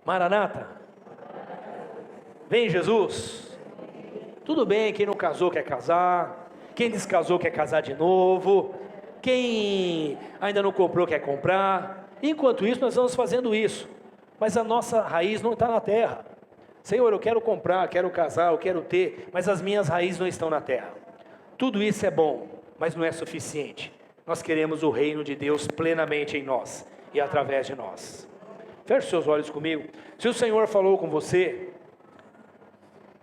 [SPEAKER 1] Maranata, vem Jesus. Tudo bem, quem não casou quer casar, quem descasou quer casar de novo, quem ainda não comprou quer comprar. Enquanto isso, nós vamos fazendo isso, mas a nossa raiz não está na terra. Senhor, eu quero comprar, quero casar, eu quero ter, mas as minhas raízes não estão na terra. Tudo isso é bom, mas não é suficiente. Nós queremos o reino de Deus plenamente em nós e através de nós. Feche seus olhos comigo. Se o Senhor falou com você,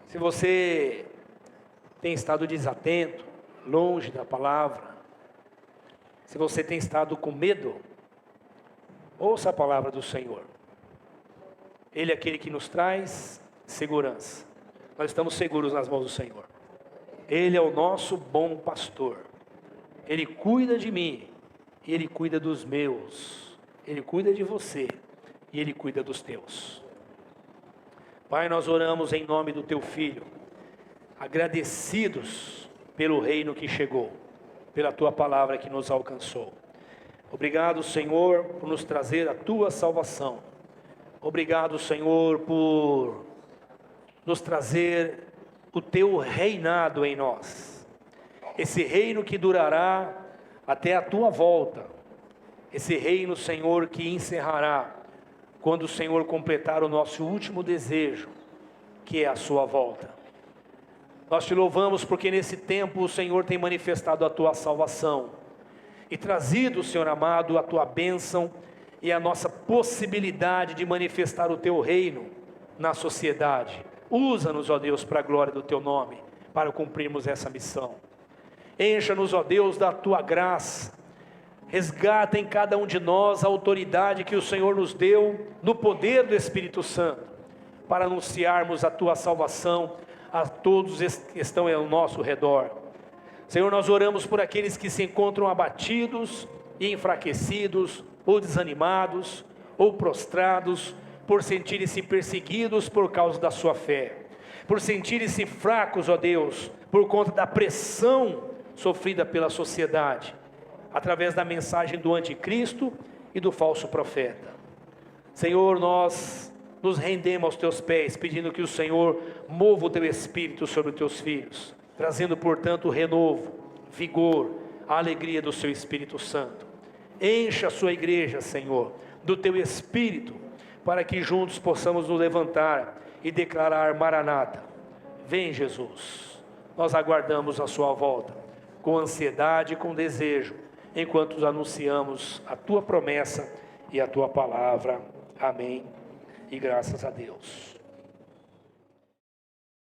[SPEAKER 1] se você tem estado desatento, longe da palavra, se você tem estado com medo, ouça a palavra do Senhor. Ele é aquele que nos traz segurança. Nós estamos seguros nas mãos do Senhor. Ele é o nosso bom pastor. Ele cuida de mim e Ele cuida dos meus. Ele cuida de você e Ele cuida dos teus. Pai, nós oramos em nome do Teu Filho, agradecidos pelo reino que chegou, pela Tua palavra que nos alcançou. Obrigado, Senhor, por nos trazer a Tua salvação. Obrigado, Senhor, por nos trazer o Teu reinado em nós. Esse reino que durará até a Tua volta. Esse reino, Senhor, que encerrará quando o Senhor completar o nosso último desejo, que é a sua volta. Nós te louvamos porque nesse tempo o Senhor tem manifestado a tua salvação e trazido, Senhor amado, a tua bênção e a nossa possibilidade de manifestar o teu reino na sociedade. Usa-nos, ó Deus, para a glória do teu nome, para cumprirmos essa missão. Encha-nos, ó Deus, da tua graça. Resgata em cada um de nós a autoridade que o Senhor nos deu no poder do Espírito Santo, para anunciarmos a tua salvação a todos que estão ao nosso redor. Senhor, nós oramos por aqueles que se encontram abatidos e enfraquecidos, ou desanimados, ou prostrados, por sentirem-se perseguidos por causa da sua fé, por sentirem-se fracos, ó Deus, por conta da pressão sofrida pela sociedade, através da mensagem do anticristo e do falso profeta. Senhor, nós nos rendemos aos teus pés, pedindo que o Senhor mova o teu Espírito sobre os teus filhos, trazendo, portanto, renovo, vigor, a alegria do seu Espírito Santo. Encha a sua igreja, Senhor, do teu Espírito, para que juntos possamos nos levantar e declarar: Maranata, vem Jesus. Nós aguardamos a sua volta, com ansiedade e com desejo, enquanto anunciamos a tua promessa e a tua palavra. Amém. E graças a Deus.